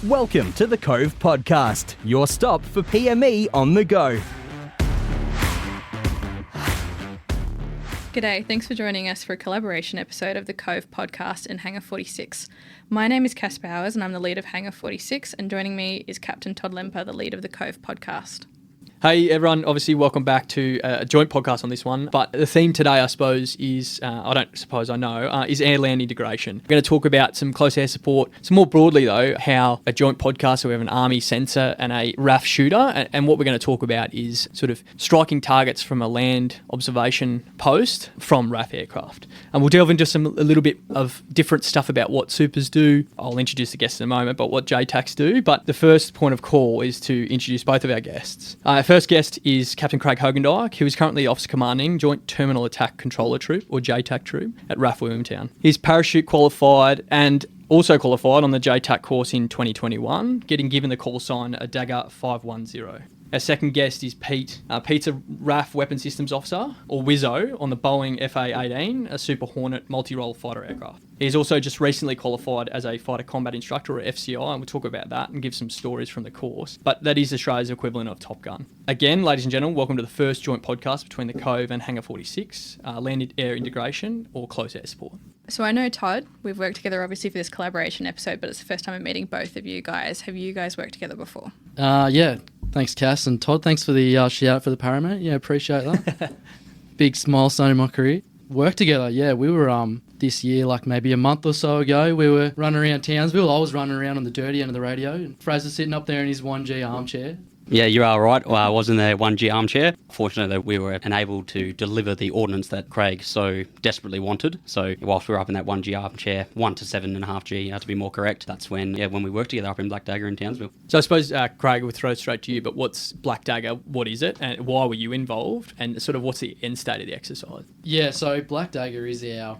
Welcome to the Cove Podcast, your stop for PME on the go. G'day, thanks for joining us for a collaboration episode of the Cove Podcast and Hangar 46. My name is Cass Bowers and I'm the lead of Hangar 46, and joining me is Captain Todd Lemper, the lead of the Cove Podcast. Hey everyone, obviously welcome back to a joint podcast on this one, but the theme today I suppose is, is air-land integration. We're going to talk about some close air support, some more broadly though, how a joint podcast, so we have an Army sensor and a RAAF shooter, and what we're going to talk about is sort of striking targets from a land observation post from RAAF aircraft. And we'll delve into a little bit of different stuff about what supers do. I'll introduce the guests in a moment, but what JTACs do. But the first point of call is to introduce both of our guests. First guest is Captain Craig Hogendyk, who is currently Officer Commanding Joint Terminal Attack Controller Troop, or JTAC Troop, at RAAF Williamtown. He's parachute qualified and also qualified on the JTAC course in 2021, getting given the call sign a Dagger 510. Our second guest is Pete. Pete's a RAAF Weapon Systems Officer, or WISO, on the Boeing FA-18, a Super Hornet multi-role fighter aircraft. He's also just recently qualified as a Fighter Combat Instructor, or FCI, and we'll talk about that and give some stories from the course. But that is Australia's equivalent of Top Gun. Again, ladies and gentlemen, welcome to the first joint podcast between the Cove and Hangar 46, land air integration or close air support. So I know Todd, we've worked together obviously for this collaboration episode, but it's the first time I'm meeting both of you guys. Have you guys worked together before? Yeah. Thanks, Cass, and Todd. Thanks for the shout out for the Paramount. Yeah, appreciate that. Big milestone in my career. Worked together. Yeah, we were this year, like maybe a month or so ago, we were running around Townsville. I was running around on the dirty end of the radio, and Fraser sitting up there in his 1G armchair. Yeah, you are right. I was in the 1G armchair. Fortunately, that we were enabled to deliver the ordnance that Craig so desperately wanted. So whilst we were up in that 1G armchair, 1 to 7.5G, to be more correct, that's when we worked together up in Black Dagger in Townsville. So I suppose, Craig, we'll throw it straight to you, but what's Black Dagger? What is it? And why were you involved? And sort of what's the end state of the exercise? Yeah, so Black Dagger is our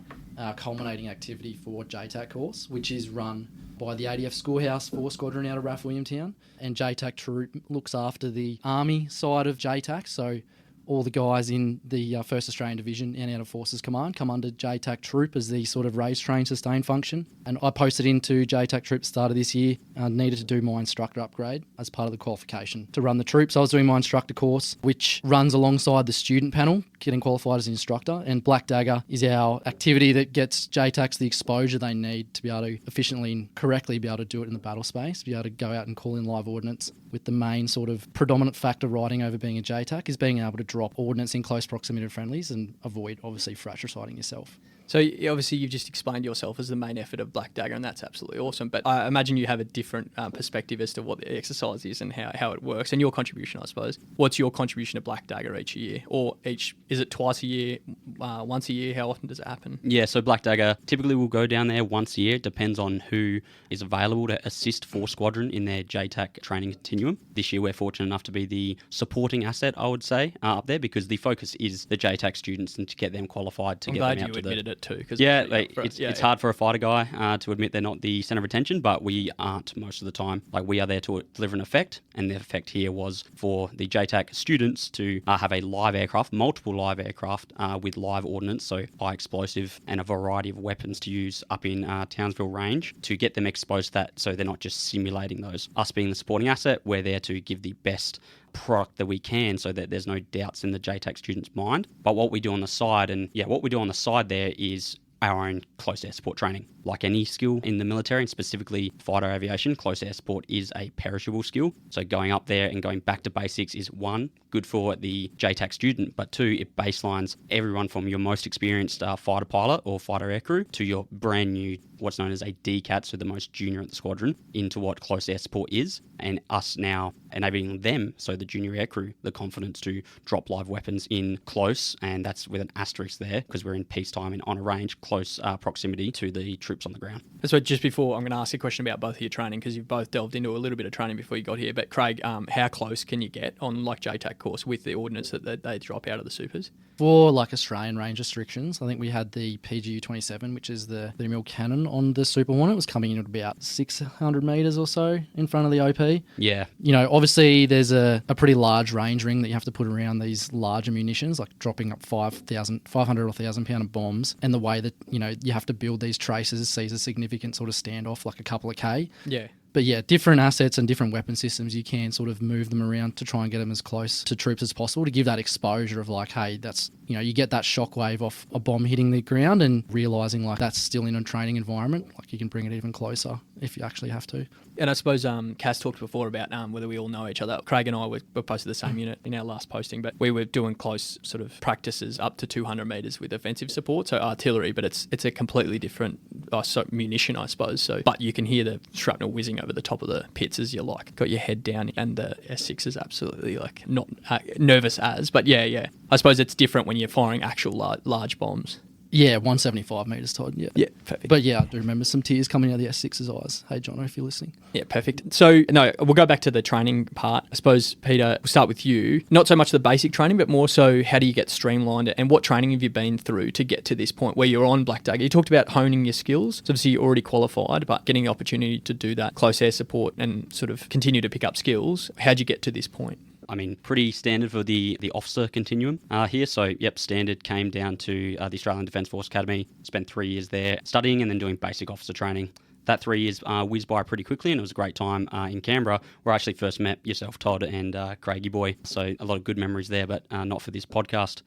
culminating activity for JTAC course, which is run by the ADF Schoolhouse 4 Squadron out of RAAF Williamtown, and JTAC Troop looks after the Army side of JTAC, so all the guys in the 1st Australian Division and out of Forces Command come under JTAC Troop as the sort of raise, train, sustain function. And I posted into JTAC Troop at the start of this year, needed to do my instructor upgrade as part of the qualification to run the troop. So I was doing my instructor course, which runs alongside the student panel, getting qualified as an instructor. And Black Dagger is our activity that gets JTACs the exposure they need to be able to efficiently and correctly be able to do it in the battle space, be able to go out and call in live ordnance, with the main sort of predominant factor riding over being a JTAC is being able to drop ordnance in close proximity to friendlies and avoid, obviously, fratriciding yourself. So obviously you've just explained yourself as the main effort of Black Dagger, and that's absolutely awesome. But I imagine you have a different perspective as to what the exercise is and how it works, and your contribution, I suppose. What's your contribution to Black Dagger each year? Or is it twice a year, once a year? How often does it happen? Yeah, so Black Dagger typically will go down there once a year. It depends on who is available to assist 4 Squadron in their JTAC training continuum. This year we're fortunate enough to be the supporting asset, I would say, up there, because the focus is the JTAC students and to get them qualified to get them out to the... it too. It's hard for a fighter guy to admit they're not the centre of attention, but we aren't most of the time. Like, we are there to deliver an effect, and the effect here was for the JTAC students to have a live aircraft, multiple live aircraft with live ordnance, so high explosive and a variety of weapons to use up in Townsville range to get them exposed to that, so they're not just simulating those. Us being the supporting asset, we're there to give the best product that we can so that there's no doubts in the JTAC student's mind. But what we do on the side, there is our own close air support training. Like any skill in the military, and specifically fighter aviation, close air support is a perishable skill. So going up there and going back to basics is, 1, good for the JTAC student, but 2, it baselines everyone from your most experienced fighter pilot or fighter aircrew to your brand new, what's known as a DCAT, so the most junior at the squadron, into what close air support is, and us now enabling them, so the junior aircrew, the confidence to drop live weapons in close, and that's with an asterisk there because we're in peacetime and on a range, close proximity to the troops on the ground. So just before, I'm going to ask you a question about both of your training, because you've both delved into a little bit of training before you got here. But Craig, how close can you get on like JTAC course with the ordnance that they drop out of the supers? For like Australian range restrictions, I think we had the PGU-27, which is the 3mm cannon on the Super Hornet. It was coming in at about 600 metres or so in front of the OP. Yeah. You know, obviously there's a pretty large range ring that you have to put around these larger munitions, like dropping up 500 or 1,000 pound of bombs. And the way that, you know, you have to build these traces sees a significant sort of standoff, like a couple of K. Yeah. But yeah, different assets and different weapon systems, you can sort of move them around to try and get them as close to troops as possible to give that exposure of like, hey, that's, you get that shockwave off a bomb hitting the ground and realising like that's still in a training environment. Like you can bring it even closer if you actually have to. And I suppose Cass talked before about whether we all know each other. Craig and I were posted the same unit in our last posting, but we were doing close sort of practices up to 200 metres with offensive support, so artillery, but it's a completely different munition, I suppose. So, but you can hear the shrapnel whizzing over the top of the pits as you like. Got your head down, and the S6 is absolutely like not nervous as, but yeah. I suppose it's different when you're firing actual large bombs. Yeah, 175 metres, Todd. Yeah. Yeah, perfect. But yeah, I do remember some tears coming out of the S6's eyes. Hey, Jono, if you're listening. Yeah, perfect. So, no, we'll go back to the training part. I suppose, Peter, we'll start with you. Not so much the basic training, but more so how do you get streamlined and what training have you been through to get to this point where you're on Black Dagger? You talked about honing your skills. So obviously, you're already qualified, but getting the opportunity to do that close air support and sort of continue to pick up skills. How'd you get to this point? I mean, pretty standard for the officer continuum here. So, standard came down to the Australian Defence Force Academy. Spent 3 years there studying and then doing basic officer training. That 3 years whizzed by pretty quickly, and it was a great time in Canberra, where I actually first met yourself, Todd, and Craigie boy. So a lot of good memories there, but not for this podcast.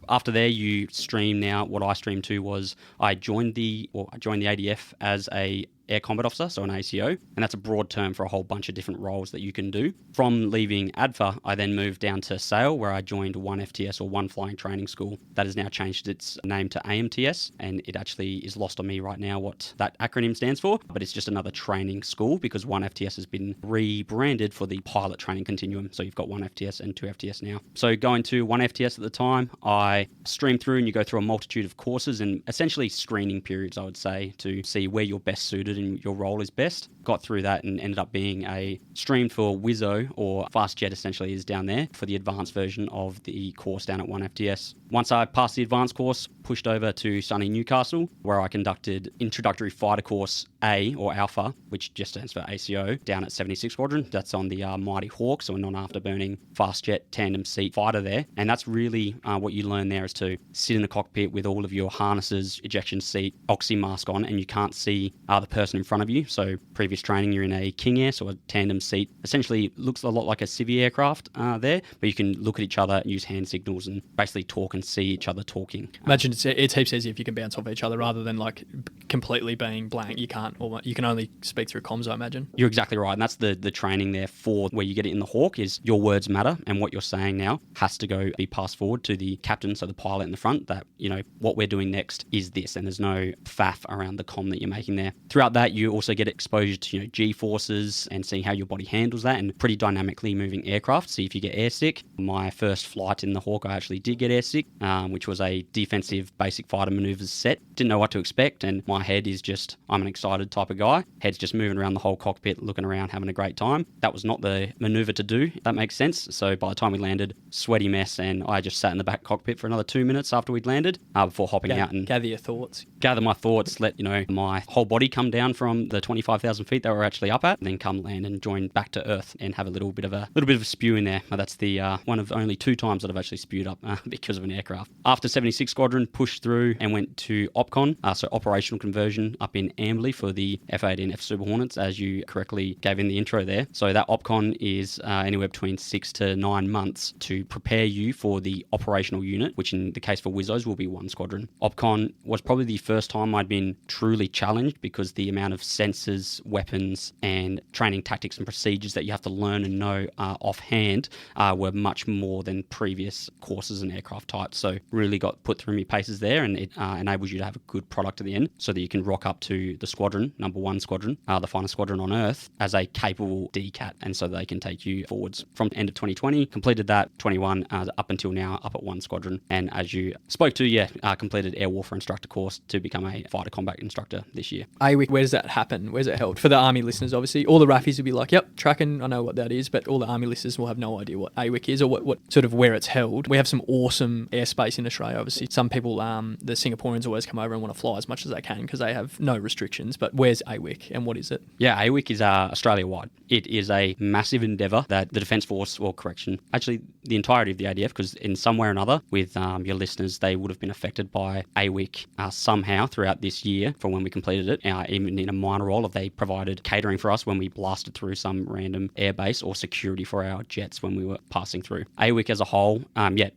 After there, you stream now. What I streamed to was I joined the ADF as a air combat officer, so an ACO, and that's a broad term for a whole bunch of different roles that you can do. From leaving ADFA, I then moved down to SAIL, where I joined one FTS or one flying training school. That has now changed its name to AMTS, and it actually is lost on me right now what that acronym stands for, but it's just another training school because one FTS has been rebranded for the pilot training continuum. So you've got one FTS and two FTS now. So going to one FTS at the time, I stream through and you go through a multitude of courses and essentially screening periods, I would say, to see where you're best suited and your role is best. Got through that and ended up being a stream for Wizzo, or Fast Jet essentially is down there, for the advanced version of the course down at 1FTS. Once I passed the advanced course, pushed over to sunny Newcastle, where I conducted Introductory Fighter Course A, or Alpha, which just stands for ACO, down at 76 Squadron. That's on the Mighty Hawk, so a non-afterburning fast jet tandem seat fighter there. And that's really what you learn there, is to sit in the cockpit with all of your harnesses, ejection seat, oxy mask on, and you can't see the person in front of you. So previous training, you're in a King Air, so a tandem seat. Essentially looks a lot like a civvy aircraft there, but you can look at each other, use hand signals, and basically talk and see each other talking. Imagine it's heaps easier if you can bounce off each other rather than like completely being blank. You can't, or you can only speak through comms, I imagine. You're exactly right, and that's the training there for where you get it in the Hawk, is your words matter, and what you're saying now has to be passed forward to the captain, so the pilot in the front, that, what we're doing next is this, and there's no faff around the comm that you're making there. Throughout that, you also get exposure to G-forces and seeing how your body handles that, and pretty dynamically moving aircraft. See if you get airsick. My first flight in the Hawk, I actually did get airsick, which was a defensive basic fighter maneuvers set. Didn't know what to expect, and my head is just, I'm an excited type of guy. Head's just moving around the whole cockpit, looking around, having a great time. That was not the maneuver to do, if that makes sense. So by the time we landed, sweaty mess, and I just sat in the back cockpit for another 2 minutes after we'd landed, before hopping out and gather your thoughts. Gather my thoughts, let my whole body come down from the 25,000 feet that we're actually up at, and then come land and join back to Earth and have a little bit of a spew in there. That's the one of only 2 times that I've actually spewed up because of an aircraft. After 76 Squadron, pushed through and went to OPCON, so operational conversion up in Amberley for the F-18F Super Hornets, as you correctly gave in the intro there. So that OPCON is anywhere between 6 to 9 months to prepare you for the operational unit, which in the case for Wizzos will be 1 squadron. OPCON was probably the first time I'd been truly challenged, because the amount of sensors, weapons, and training tactics and procedures that you have to learn and know offhand were much more than previous courses and aircraft types. So really got put through me paces there, and it enables you to have a good product at the end, so that you can rock up to the squadron, number 1 squadron, the finest squadron on Earth, as a capable DCAT, and so they can take you forwards. From end of 2020, completed that, 21 up until now, up at 1 squadron, and as you spoke to, completed Air Warfare Instructor course to become a Fighter Combat Instructor this year. AWIC, where does that happen? Where's it held? For the Army listeners, obviously, all the RAAFies will be like, yep, tracking, I know what that is, but all the Army listeners will have no idea what AWIC is, or what sort of where it's held. We have some awesome airspace in Australia, obviously. Some people, the Singaporeans always come over and want to fly as much as they can because they have no restrictions, but where's AWIC and what is it? Yeah, AWIC is Australia-wide. It is a massive endeavour that the Defence Force, actually the entirety of the ADF, because in some way or another, with your listeners, they would have been affected by AWIC somehow throughout this year from when we completed it, even in a minor role if they provided catering for us when we blasted through some random airbase, or security for our jets when we were passing through. AWIC as a whole,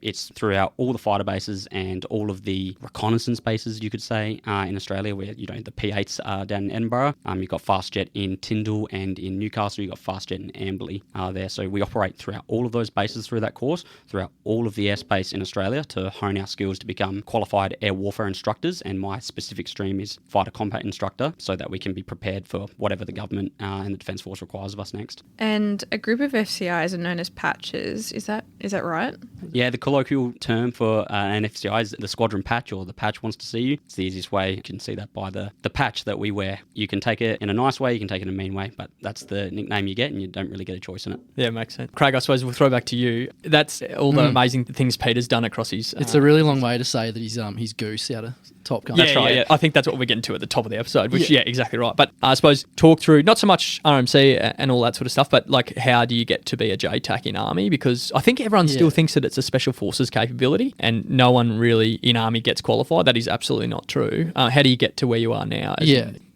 it's throughout all the fighter bases and all of the reconnaissance bases, you could say, in Australia, where the P8s down in Edinburgh. You've got Fastjet in Tyndall, and in Newcastle, you've got Fastjet in Amberley there. So we operate throughout all of those bases through that course, throughout all of the airspace in Australia, to hone our skills to become qualified air warfare instructors. And my specific stream is Fighter Combat Instructor, so that we can be prepared for whatever the government and the Defence Force requires of us next. And a group of FCIs are known as patches. Is that right? Yeah, the colloquial term for an FCI is the squadron patch, or the patch wants to see you. It's the easiest way. You can see that by the patch that we wear. You can take it in a nice way, you can take it in a mean way, but that's the nickname you get, and you don't really get a choice in it. Yeah, makes sense. Craig, I suppose we'll throw back to you. That's all the amazing things Peter's done across his... It's a really long way to say that he's Goose out of Top Gun. That's right, yeah. I think that's what we're getting to at the top of the episode, which, exactly right. But I suppose talk through, not so much RMC and all that sort of stuff, but like how do you get to be a JTAC in Army? Because I think everyone still thinks that it's a Special Forces capability, and no one really in Army gets qualified. That is absolutely not true. How do you get to where you are now?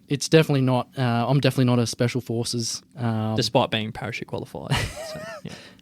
It's definitely not. I'm definitely not a Special Forces. Despite being parachute qualified. So,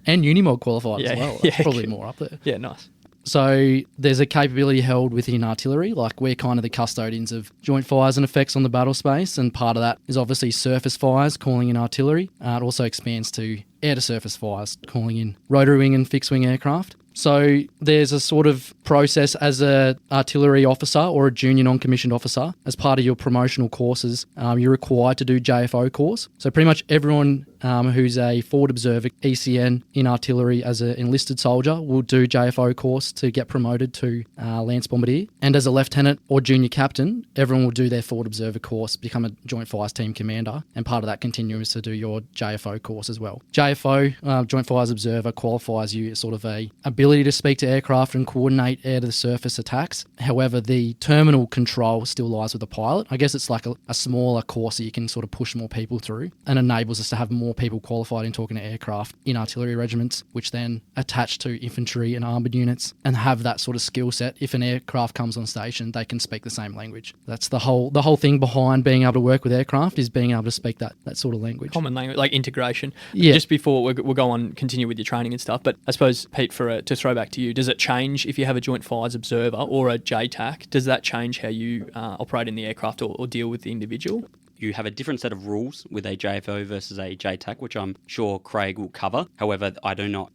and Unimog qualified as well. That's probably more up there. Yeah, nice. So there's a capability held within artillery. Like, we're kind of the custodians of joint fires and effects on the battle space, and part of that is obviously surface fires, calling in artillery. It also expands to air-to-surface fires, calling in rotary wing and fixed-wing aircraft. So there's a sort of process as a artillery officer or a junior non-commissioned officer. As part of your promotional courses, you're required to do JFO course. So pretty much everyone who's a forward observer ECN in artillery as an enlisted soldier will do JFO course to get promoted to Lance Bombardier. And as a lieutenant or junior captain, everyone will do their forward observer course, become a Joint Fires Team Commander. And part of that continuum is to do your JFO course as well. JFO, Joint Fires Observer, qualifies you as sort of a ability to speak to aircraft and coordinate air-to-the-surface attacks. However, the terminal control still lies with the pilot. I guess it's like a smaller course that you can sort of push more people through, and enables us to have more people qualified in talking to aircraft in artillery regiments, which then attach to infantry and armoured units and have that sort of skill set. If an aircraft comes on station, they can speak the same language. That's the whole thing behind being able to work with aircraft, is being able to speak that sort of language. Common language, like integration. Yeah. Just before we'll go on, continue with your training and stuff, but I suppose, Pete, to throw back to you, does it change if you have a Joint Fires Observer or a JTAC? Does that change how you operate in the aircraft or deal with the individual? You have a different set of rules with a JFO versus a JTAC, which I'm sure Craig will cover. However,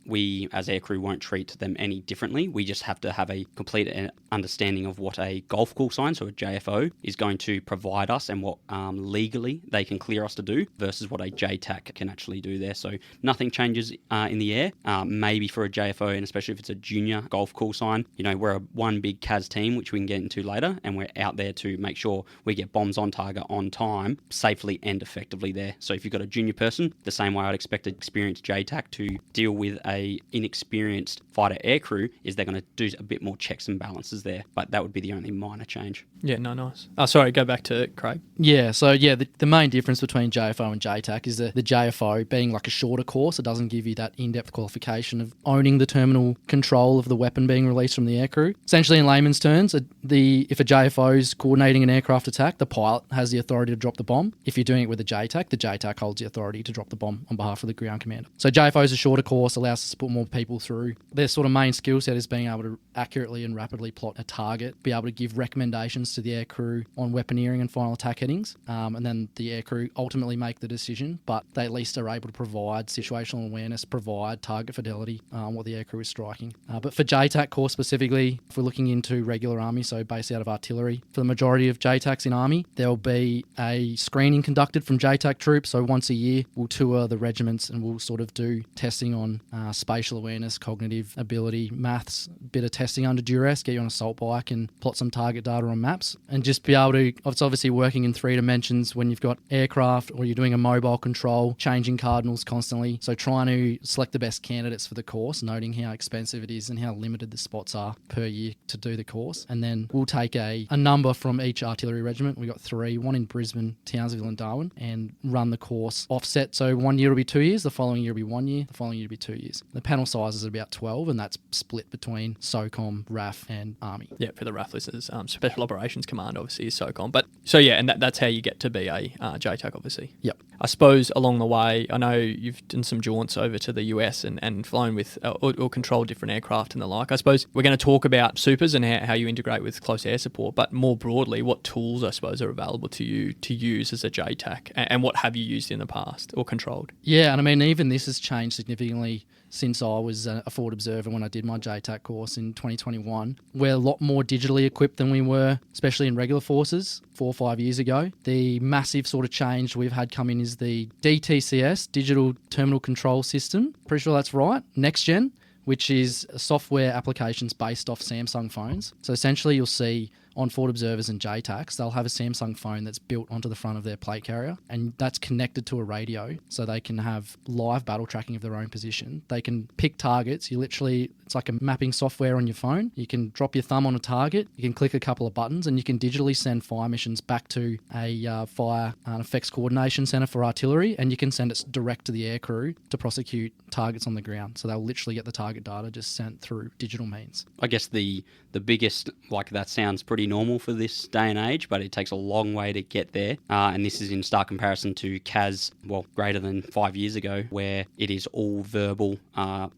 we as aircrew won't treat them any differently. We just have to have a complete understanding of what a golf call sign, so a JFO, is going to provide us, and what legally they can clear us to do versus what a JTAC can actually do there. So nothing changes in the air. Maybe for a JFO, and especially if it's a junior golf call sign, we're one big CAS team, which we can get into later, and we're out there to make sure we get bombs on target on time, safely and effectively there. So if you've got a junior person, the same way I'd expect an experienced JTAC to deal with a inexperienced fighter aircrew, is they're going to do a bit more checks and balances there. But that would be the only minor change. Yeah, no, nice. Sorry, go back to Craig. Yeah, so the main difference between JFO and JTAC is the JFO being like a shorter course. It doesn't give you that in-depth qualification of owning the terminal control of the weapon being released from the aircrew. Essentially, in layman's terms, if a JFO is coordinating an aircraft attack, the pilot has the authority to drop the bomb. If you're doing it with a JTAC, the JTAC holds the authority to drop the bomb on behalf of the ground commander. So JFO is a shorter course, allows us to put more people through. Their sort of main skill set is being able to accurately and rapidly plot a target, be able to give recommendations to the aircrew on weaponeering and final attack headings, and then the aircrew ultimately make the decision, but they at least are able to provide situational awareness, provide target fidelity, what the aircrew is striking. But for JTAC course specifically, if we're looking into regular Army, so based out of artillery, for the majority of JTACs in Army, there'll be a screening conducted from JTAC Troop. So once a year, we'll tour the regiments and we'll sort of do testing on spatial awareness, cognitive ability, maths, bit of testing under duress, get you on an assault bike and plot some target data on maps, and just be able to, it's obviously working in 3 dimensions when you've got aircraft or you're doing a mobile control, changing cardinals constantly. So trying to select the best candidates for the course, noting how expensive it is and how limited the spots are per year to do the course. And then we'll take a number from each artillery regiment. We've got 3, one in Brisbane, Townsville and Darwin and run the course offset. So 1 year will be 2 years, the following year will be 1 year, the following year will be 2 years. The panel size is about 12, and that's split between SOCOM, RAAF, and Army. Yeah, for the RAAF listeners, Special Operations Command obviously is SOCOM. But so yeah, and that's how you get to be a JTAC, obviously. Yep. I suppose along the way, I know you've done some jaunts over to the US and flown with or controlled different aircraft and the like. I suppose we're going to talk about supers and how you integrate with close air support, but more broadly, what tools I suppose are available to you to use as a JTAC, and what have you used in the past or controlled? Yeah, and I mean, even this has changed significantly since I was a forward observer when I did my JTAC course in 2021. We're a lot more digitally equipped than we were, especially in regular forces 4 or 5 years ago. The massive sort of change we've had come in is the DTCS, Digital Terminal Control System. Pretty sure that's right. Next Gen, which is software applications based off Samsung phones. So essentially you'll see on forward observers and JTACs, they'll have a Samsung phone that's built onto the front of their plate carrier, and that's connected to a radio, so they can have live battle tracking of their own position. They can pick targets. It's like a mapping software on your phone. You can drop your thumb on a target, you can click a couple of buttons, and you can digitally send fire missions back to a fire and effects coordination center for artillery, and you can send it direct to the aircrew to prosecute targets on the ground. So they'll literally get the target data just sent through digital means. I guess the biggest, like, that sounds pretty normal for this day and age, but it takes a long way to get there. And this is in stark comparison to CAS, greater than 5 years ago, where it is all verbal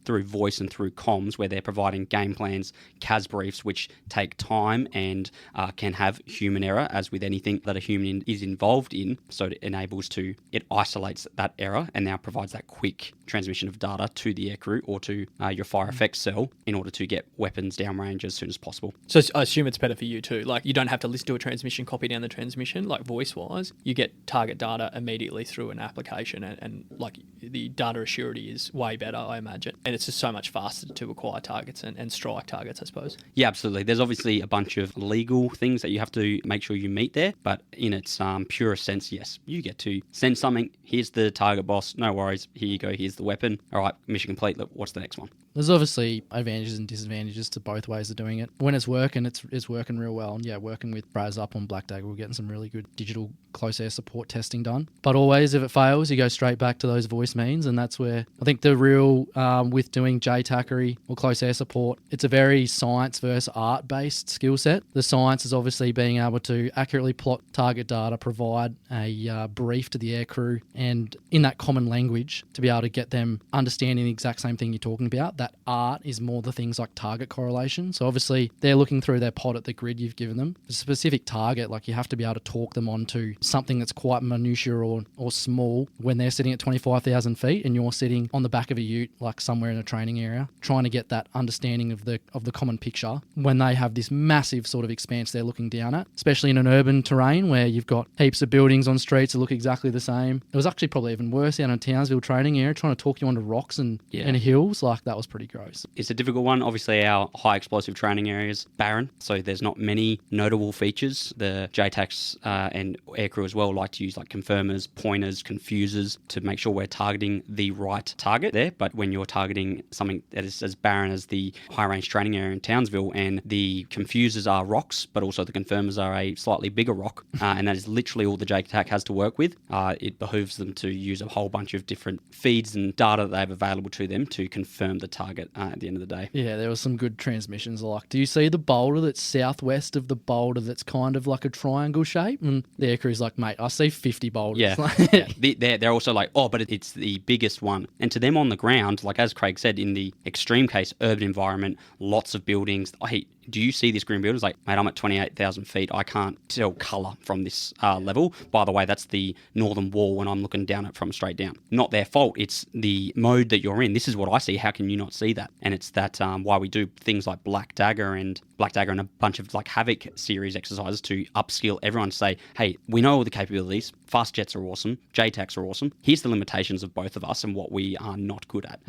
through voice and through comms, where they're providing game plans, CAS briefs, which take time and can have human error, as with anything that a human is involved in. So it isolates that error and now provides that quick transmission of data to the aircrew or to your fire effects cell in order to get weapons downrange as soon as possible. So I assume it's better for you too. Like, you don't have to listen to a transmission, copy down the transmission, like voice-wise. You get target data immediately through an application, and like the data assurity is way better, I imagine. And it's just so much faster to acquire targets and strike targets, I suppose. Yeah, absolutely. There's obviously a bunch of legal things that you have to make sure you meet there, but in its purest sense, yes, you get to send something. Here's the target, boss. No worries. Here you go. Here's the weapon. All right, mission complete. What's the next one? There's obviously advantages and disadvantages to both ways of doing it. When it's working, it's working real well. And yeah, working with Braz up on Black Dagger, we're getting some really good digital close air support testing done. But always, if it fails, you go straight back to those voice means, and that's where I think the real, with doing JTACery or close air support, it's a very science versus art based skill set. The science is obviously being able to accurately plot target data, provide a brief to the air crew, and in that common language to be able to get them understanding the exact same thing you're talking about. That art is more the things like target correlation. So obviously they're looking through their pod at the grid you've given them. A specific target, like, you have to be able to talk them onto something that's quite minutiae or small when they're sitting at 25,000 feet and you're sitting on the back of a ute, like somewhere in a training area, trying to get that understanding of the common picture when they have this massive sort of expanse they're looking down at, especially in an urban terrain where you've got heaps of buildings on streets that look exactly the same. It was actually probably even worse out in a Townsville training area, trying to talk you onto rocks and hills. Like, that was pretty gross. It's a difficult one. Obviously, our high explosive training area is barren, so there's not many notable features. The JTACs and aircrew as well like to use like confirmers, pointers, confusers to make sure we're targeting the right target there. But when you're targeting something that is as barren as the high range training area in Townsville, and the confusers are rocks, but also the confirmers are a slightly bigger rock, and that is literally all the JTAC has to work with, it behooves them to use a whole bunch of different feeds and data that they have available to them to confirm the target at the end of the day. Yeah, there was some good transmissions. Like, do you see the boulder that's southwest of the boulder that's kind of like a triangle shape? And the aircrew's like, mate, I see 50 boulders. Yeah. They're also like, oh, but it's the biggest one. And to them on the ground, like as Craig said, in the extreme case, urban environment, lots of buildings. Hey, do you see this green building? It's like, mate, I'm at 28,000 feet. I can't tell colour from this level. By the way, that's the northern wall when I'm looking down it from straight down. Not their fault. It's the mode that you're in. This is what I see. How can you not see that? And it's that why we do things like Black Dagger and a bunch of like Havoc series exercises to upskill everyone to say, hey, we know all the capabilities. Fast jets are awesome. JTACs are awesome. Here's the limitations of both of us and what we are not good at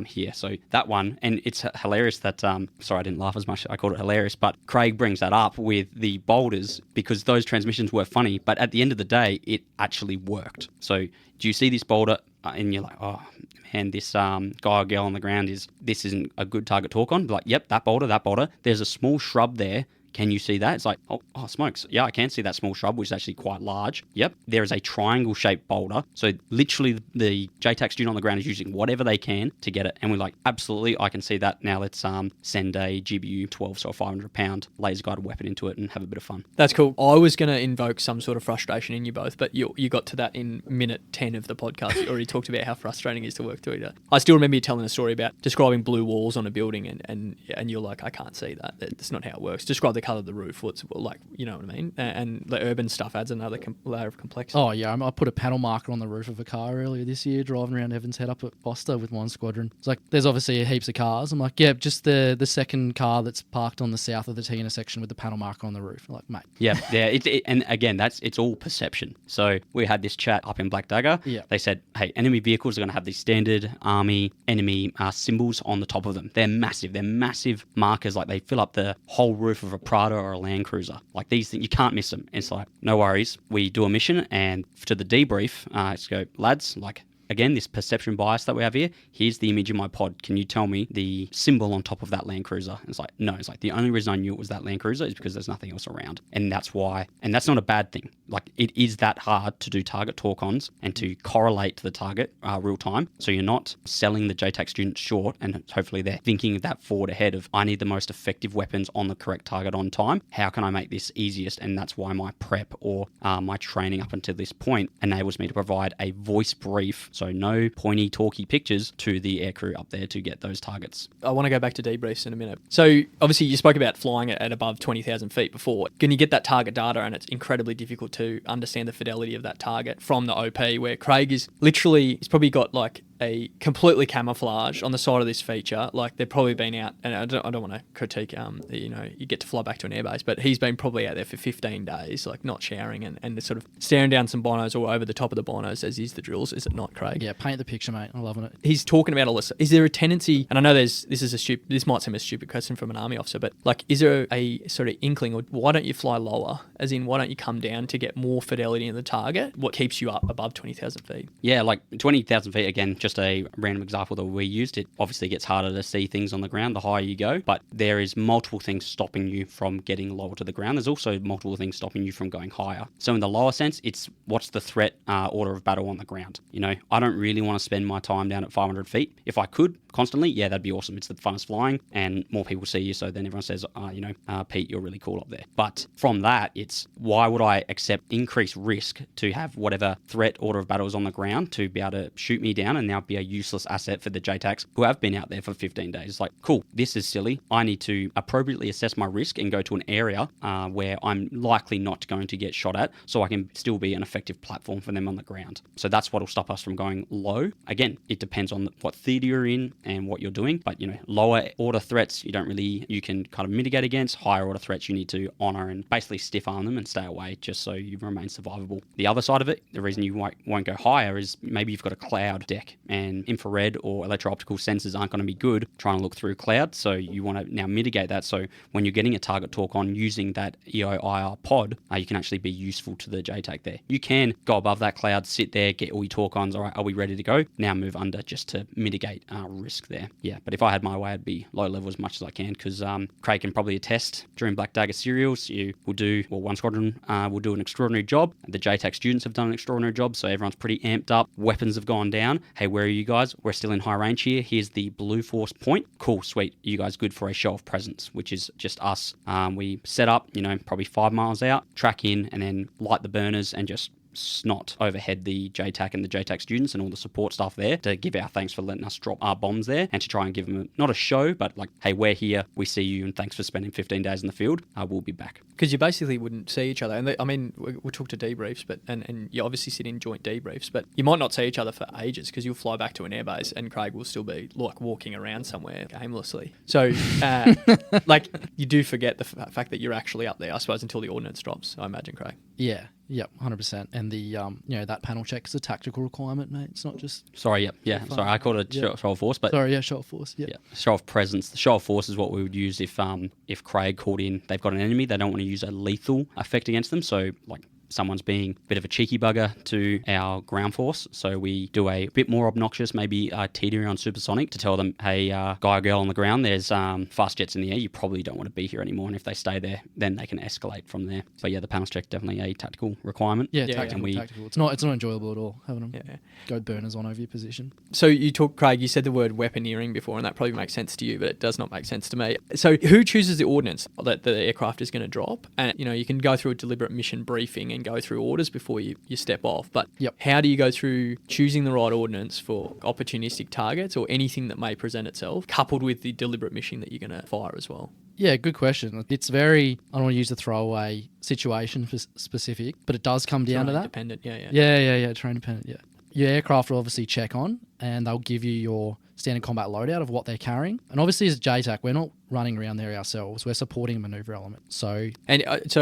here. So that one, and it's hilarious that, sorry, I didn't laugh as much. I called it hilarious, but Craig brings that up with the boulders because those transmissions were funny, but at the end of the day, it actually worked. So do you see this boulder? And you're like, oh man, this guy or girl on the ground this isn't a good target to talk on. But like, yep, that boulder. There's a small shrub there. can you see that? It's like, oh, smokes. Yeah, I can see that small shrub, which is actually quite large. Yep, there is a triangle-shaped boulder. So literally the JTAC student on the ground is using whatever they can to get it. And we're like, absolutely, I can see that. Now let's send a GBU 12, so a 500-pound laser-guided weapon into it and have a bit of fun. That's cool. I was going to invoke some sort of frustration in you both, but you got to that in minute 10 of the podcast. You already talked about how frustrating it is to work through that. I still remember you telling a story about describing blue walls on a building, and you're like, I can't see that. That's not how it works. Describe the colour of the roof. What's like, you know what I mean? And the urban stuff adds another layer of complexity. Oh yeah, I put a panel marker on the roof of a car earlier this year, driving around Evans Head up at Foster with one squadron. It's like, there's obviously heaps of cars. I'm like, yeah, just the second car that's parked on the south of the T intersection with the panel marker on the roof. I'm like, mate. Yeah. And again, it's all perception. So we had this chat up in Black Dagger. Yeah. They said, hey, enemy vehicles are going to have these standard army enemy symbols on the top of them. They're massive. They're massive markers. Like, they fill up the whole roof of a Prada or a Land Cruiser. Like, these things, you can't miss them. It's like, no worries. We do a mission, and to the debrief, let's go, lads, like, again, this perception bias that we have here, here's the image in my pod. Can you tell me the symbol on top of that Land Cruiser? And it's like, no. It's like, the only reason I knew it was that Land Cruiser is because there's nothing else around. And that's why, and that's not a bad thing. Like, it is that hard to do target talk-ons and to correlate to the target real time. So you're not selling the JTAC students short, and hopefully they're thinking that forward ahead of, I need the most effective weapons on the correct target on time. How can I make this easiest? And that's why my prep or my training up until this point enables me to provide a voice brief. So no pointy, talky pictures to the aircrew up there to get those targets. I want to go back to debriefs in a minute. So obviously you spoke about flying at above 20,000 feet before. Can you get that target data, and it's incredibly difficult to understand the fidelity of that target from the OP, where Craig is literally, he's probably got like a completely camouflage on the side of this feature. Like, they've probably been out, and I don't want to critique, you get to fly back to an airbase, but he's been probably out there for 15 days, like not showering and sort of staring down some binos or over the top of the binos, as is the drills, is it not, Craig? Yeah, paint the picture, mate. I'm loving it. He's talking about all this. Is there a tendency, and I know this might seem a stupid question from an army officer, but like, is there a sort of inkling, or why don't you fly lower? As in, why don't you come down to get more fidelity in the target? What keeps you up above 20,000 feet? Yeah, like 20,000 feet, again, just a random example that we used. It obviously gets harder to see things on the ground the higher you go, but there is multiple things stopping you from getting lower to the ground. There's also multiple things stopping you from going higher. So in the lower sense, it's what's the threat order of battle on the ground. You know, I don't really want to spend my time down at 500 feet. If I could constantly, yeah, that'd be awesome. It's the funnest flying, and more people see you, so then everyone says, Pete, you're really cool up there. But from that, it's why would I accept increased risk to have whatever threat order of battle is on the ground to be able to shoot me down and now be a useless asset for the JTACs who have been out there for 15 days. It's like, cool, this is silly. I need to appropriately assess my risk and go to an area where I'm likely not going to get shot at, so I can still be an effective platform for them on the ground. So that's what will stop us from going low. Again, it depends on what theatre you're in and what you're doing, but lower order threats you can kind of mitigate against. Higher order threats you need to honour and basically stiff arm them and stay away, just so you remain survivable. The other side of it, the reason you won't go higher is maybe you've got a cloud deck, and infrared or electro-optical sensors aren't going to be good trying to look through cloud, so you want to now mitigate that. So when you're getting a target talk on using that EO/IR pod, you can actually be useful to the JTAC there. You can go above that cloud, sit there, get all your talk-ons. All right, are we ready to go? Now move under, just to mitigate risk there. Yeah, but if I had my way, I'd be low level as much as I can, because Craig can probably attest, during Black Dagger serials, you will do, one squadron will do an extraordinary job. The JTAC students have done an extraordinary job, so everyone's pretty amped up. Weapons have gone down. Hey, where are you guys? We're still in high range here. Here's the blue force point. Cool, sweet. You guys good for a show of presence, which is just us. We set up, probably 5 miles out, track in, and then light the burners and just snot overhead the JTAC and the JTAC students and all the support staff there to give our thanks for letting us drop our bombs there, and to try and give them not a show, but like, hey, we're here, we see you, and thanks for spending 15 days in the field. We'll be back. Because you basically wouldn't see each other. And we'll talk to debriefs, but and you obviously sit in joint debriefs, but you might not see each other for ages, because you'll fly back to an airbase and Craig will still be like walking around somewhere aimlessly. So like, you do forget the fact that you're actually up there, I suppose, until the ordnance drops, I imagine, Craig. Yeah. Yep, 100%. And the that panel check is a tactical requirement, mate. It's not just. Sorry, yeah. Sorry, I called it show of force, but Show of force. Yeah, show of presence. The show of force is what we would use if Craig called in. They've got an enemy. They don't want to use a lethal effect against them. So like, someone's being a bit of a cheeky bugger to our ground force. So we do a bit more obnoxious, maybe teetering on supersonic to tell them, hey, guy or girl on the ground, there's fast jets in the air. You probably don't want to be here anymore. And if they stay there, then they can escalate from there. But yeah, the panels check definitely a tactical requirement. Yeah, tactical. It's not enjoyable at all having them go burners on over your position. So Craig, you said the word weaponeering before, and that probably makes sense to you, but it does not make sense to me. So who chooses the ordnance that the aircraft is going to drop? And, you can go through a deliberate mission briefing and go through orders before you step off. But how do you go through choosing the right ordnance for opportunistic targets or anything that may present itself, coupled with the deliberate mission that you're going to fire as well? Yeah, good question. It's very, I don't want to use the throwaway situation specific, but it does come down to that. Dependent, Terrain dependent, yeah. Your aircraft will obviously check on, and they'll give you your standard combat loadout of what they're carrying. And obviously as JTAC, we're not running around there ourselves. We're supporting a manoeuvre element. So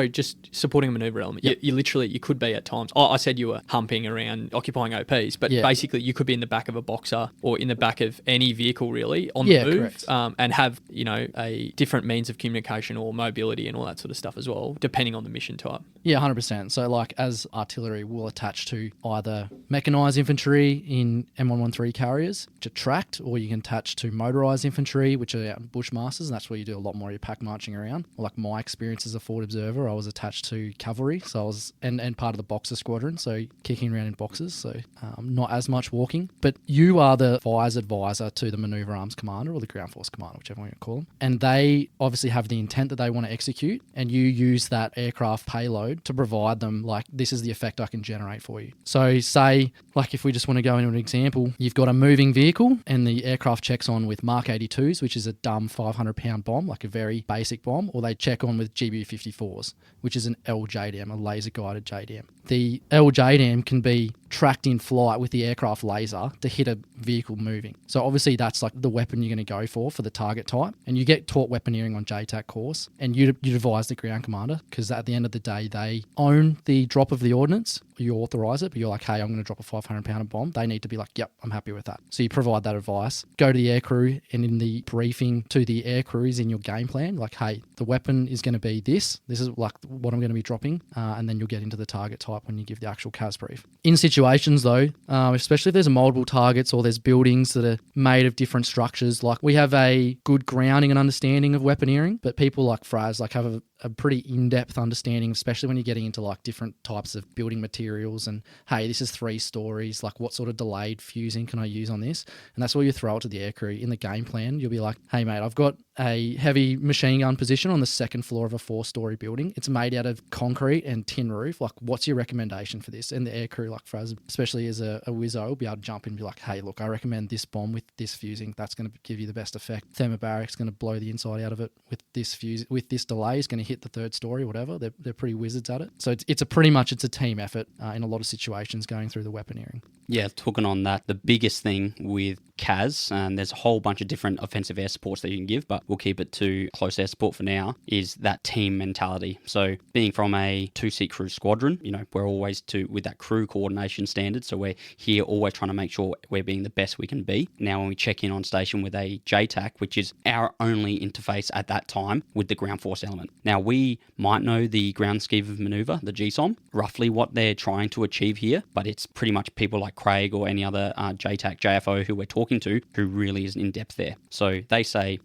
just supporting a manoeuvre element. You could be at times. I said you were humping around, occupying OPs, but basically you could be in the back of a boxer or in the back of any vehicle really on the move, and have a different means of communication or mobility and all that sort of stuff as well, depending on the mission type. Yeah, 100%. So like as artillery, we'll attach to either mechanised infantry in M113 carriers, which are tracked, or you can attach to motorised infantry, which are out in Bushmasters, and that's where you do a lot more of your pack marching around. Like my experience as a forward observer, I was attached to cavalry, so I was and part of the boxer squadron, so kicking around in boxes, so not as much walking. But you are the advisor to the manoeuvre arms commander or the ground force commander, whichever one you call them, and they obviously have the intent that they want to execute, and you use that aircraft payload to provide them, like, this is the effect I can generate for you. So say, like, if we just want to go into an example, you've got a moving vehicle and the aircraft checks on with Mark 82s, which is a dumb 500-pound bomb, like a very basic bomb, or they check on with GBU-54s, which is an LJDAM, a laser-guided JDAM. The LJDAM can be tracked in flight with the aircraft laser to hit a vehicle moving. So obviously that's like the weapon you're going to go for the target type. And you get taught weaponeering on JTAC course, and you advise the ground commander, because at the end of the day, they own the drop of the ordnance. You authorise it, but you're like, hey, I'm going to drop a 500-pounder bomb. They need to be like, yep, I'm happy with that. So you provide that advice. Go to the aircrew, and in the briefing to the aircrews in your game plan, like, hey, the weapon is going to be this. This is like what I'm going to be dropping. And then you'll get into the target type when you give the actual CAS brief. In situations though, especially if there's multiple targets or there's buildings that are made of different structures, like we have a good grounding and understanding of weaponeering, but people like Fraz have a pretty in-depth understanding, especially when you're getting into like different types of building materials and, hey, this is 3 stories, like what sort of delayed fusing can I use on this? And that's where you throw it to the aircrew. In the game plan, you'll be like, hey mate, I've got a heavy machine gun position on the 2nd floor of a 4-story building. It's made out of concrete and tin roof. Like, what's your recommendation for this? And the aircrew, like Fraz, especially as a wizzo, will be able to jump in and be like, hey, look, I recommend this bomb with this fusing. That's going to give you the best effect. Thermobaric's going to blow the inside out of it with this fuse, with this delay is going to hit the 3rd story, whatever. They're pretty wizards at it. So it's a team effort in a lot of situations going through the weaponeering. Yeah, talking on that, the biggest thing with CAS, and there's a whole bunch of different offensive air supports that you can give, but we'll keep it to close air support for now, is that team mentality. So being from a 2-seat crew squadron, we're always with that crew coordination standard. So we're here always trying to make sure we're being the best we can be. Now, when we check in on station with a JTAC, which is our only interface at that time with the ground force element. Now, we might know the ground scheme of maneuver, the GSOM, roughly what they're trying to achieve here, but it's pretty much people like Craig or any other JTAC, JFO who we're talking to who really is in depth there. So they say,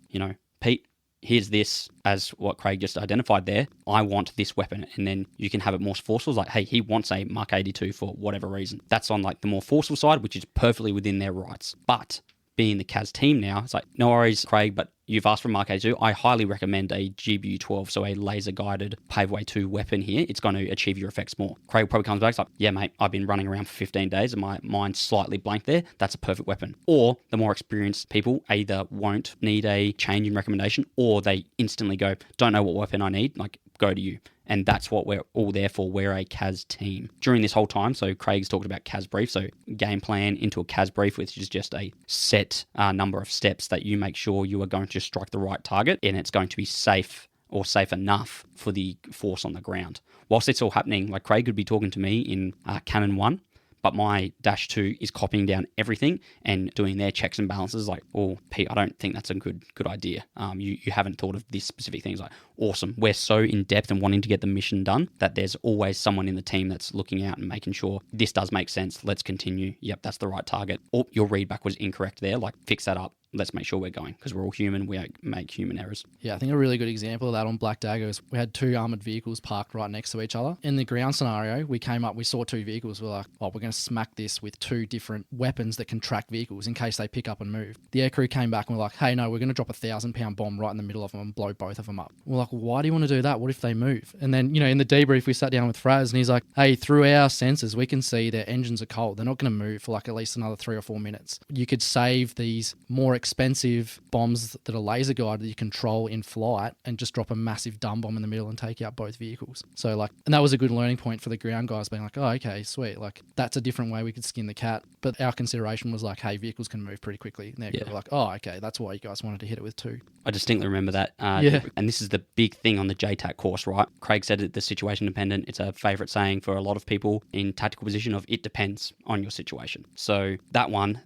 Pete, here's this as what Craig just identified there. I want this weapon. And then you can have it more forceful. Like, hey, he wants a Mark 82 for whatever reason. That's on like the more forceful side, which is perfectly within their rights. But being the CAS team now, it's like, no worries, Craig, but you've asked for Mark 82. I highly recommend a GBU-12, so a laser-guided Paveway 2 weapon here. It's going to achieve your effects more. Craig probably comes back, it's like, yeah, mate, I've been running around for 15 days and my mind's slightly blank there. That's a perfect weapon. Or the more experienced people either won't need a change in recommendation, or they instantly go, don't know what weapon I need, like, go to you. And that's what we're all there for. We're a CAS team. During this whole time, so Craig's talked about CAS brief, so game plan into a CAS brief, which is just a set number of steps that you make sure you are going to strike the right target, and it's going to be safe or safe enough for the force on the ground. Whilst it's all happening, like Craig could be talking to me in Cannon 1, but my Dash 2 is copying down everything and doing their checks and balances. Like, oh, Pete, I don't think that's a good idea. You haven't thought of this specific thing. It's like, awesome. We're so in depth and wanting to get the mission done that there's always someone in the team that's looking out and making sure this does make sense. Let's continue. Yep, that's the right target. Oh, your readback was incorrect there. Like, fix that up. Let's make sure we're going, because we're all human. We make human errors. Yeah, I think a really good example of that on Black Dagger is we had 2 armoured vehicles parked right next to each other. In the ground scenario, we saw 2 vehicles. We're like, oh, we're going to smack this with 2 different weapons that can track vehicles in case they pick up and move. The aircrew came back and we're like, hey, no, we're going to drop a 1,000-pound bomb right in the middle of them and blow both of them up. We're like, well, why do you want to do that? What if they move? And then, in the debrief, we sat down with Fraz and he's like, hey, through our sensors, we can see their engines are cold. They're not going to move for like at least another 3 or 4 minutes. You could save these more expensive bombs that are laser guided that you control in flight and just drop a massive dumb bomb in the middle and take out both vehicles. So and that was a good learning point for the ground guys, being like, oh, okay, sweet. Like, that's a different way we could skin the cat. But our consideration was like, hey, vehicles can move pretty quickly. And they're like, oh, okay, that's why you guys wanted to hit it with 2. I distinctly remember that. And this is the big thing on the JTAC course, right? Craig said it, the situation dependent. It's a favourite saying for a lot of people in tactical position of it depends on your situation. So that one,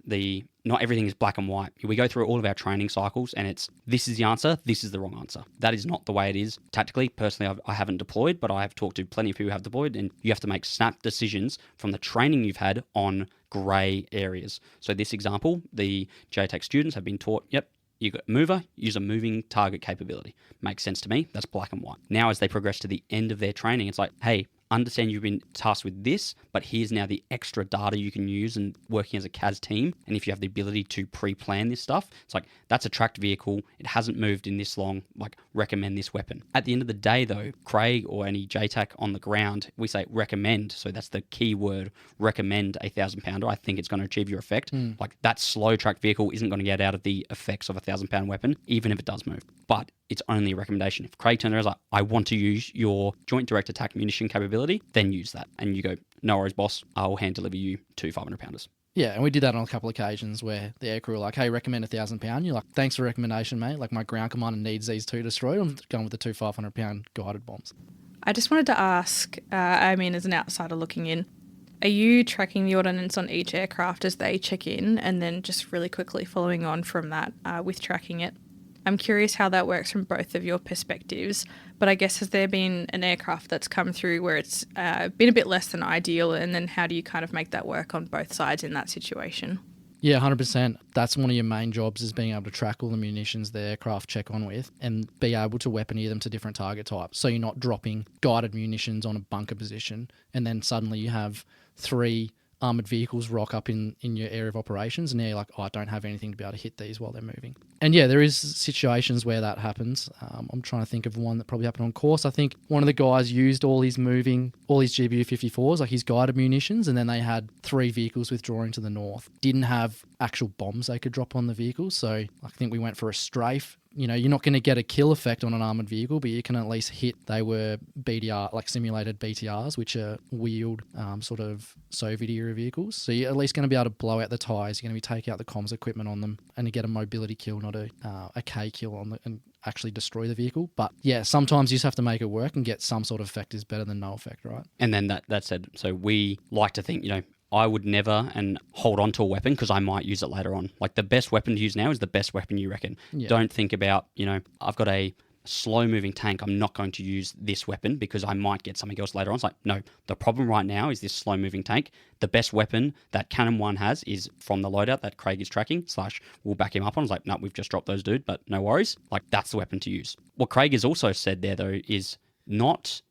not everything is black and white. We go through all of our training cycles and it's, this is the answer, this is the wrong answer. That is not the way it is tactically. Personally, I haven't deployed, but I have talked to plenty of people who have deployed, and you have to make snap decisions from the training you've had on grey areas. So this example, the JTAC students have been taught, yep, you got mover, use a moving target capability. Makes sense to me. That's black and white. Now, as they progress to the end of their training, it's like, hey, understand you've been tasked with this, but here's now the extra data you can use and working as a CAS team. And if you have the ability to pre-plan this stuff, it's like, that's a tracked vehicle. It hasn't moved in this long. Like, recommend this weapon. At the end of the day, though, Craig or any JTAC on the ground, we say recommend. So that's the key word, recommend a 1,000-pounder. I think it's going to achieve your effect. Like, that slow tracked vehicle isn't going to get out of the effects of a 1,000-pound weapon, even if it does move. But it's only a recommendation. If Craig turns around and is like, I want to use your joint direct attack munition capability, then use that. And you go, no worries, boss. I'll hand deliver you 2 500-pounders. Yeah, and we did that on a couple of occasions where the aircrew were like, hey, recommend a 1,000-pound. You're like, thanks for the recommendation, mate. Like, my ground commander needs these 2 destroyed. I'm going with the 2 500-pound guided bombs. I just wanted to ask, as an outsider looking in, are you tracking the ordnance on each aircraft as they check in, and then just really quickly following on from that with tracking it? I'm curious how that works from both of your perspectives, but I guess has there been an aircraft that's come through where it's been a bit less than ideal, and then how do you kind of make that work on both sides in that situation? Yeah, 100%. That's one of your main jobs, is being able to track all the munitions the aircraft check on with and be able to weaponeer them to different target types. So you're not dropping guided munitions on a bunker position and then suddenly you have 3 armoured vehicles rock up in your area of operations and now you're like, oh, I don't have anything to be able to hit these while they're moving. And yeah, there is situations where that happens. I'm trying to think of one that probably happened on course. I think one of the guys used all his GBU 54s, like his guided munitions, and then they had 3 vehicles withdrawing to the north. Didn't have actual bombs they could drop on the vehicles, so I think we went for a strafe. You're not going to get a kill effect on an armoured vehicle, but you can at least hit. They were BDR, like simulated BTRs, which are wheeled sort of Soviet-era vehicles. So you're at least going to be able to blow out the tyres. You're going to be take out the comms equipment on them and to get a mobility kill, not a K kill on and actually destroy the vehicle. But yeah, sometimes you just have to make it work, and get some sort of effect is better than no effect, right? And then that said, so we like to think, I would never and hold on to a weapon because I might use it later on. Like, the best weapon to use now is the best weapon you reckon. Yeah. Don't think about, I've got a slow-moving tank. I'm not going to use this weapon because I might get something else later on. It's like, no, the problem right now is this slow-moving tank. The best weapon that Cannon 1 has is from the loadout that Craig is tracking, / we'll back him up on. It's like, no, we've just dropped those, dude, but no worries. Like, that's the weapon to use. What Craig has also said there, though, is not,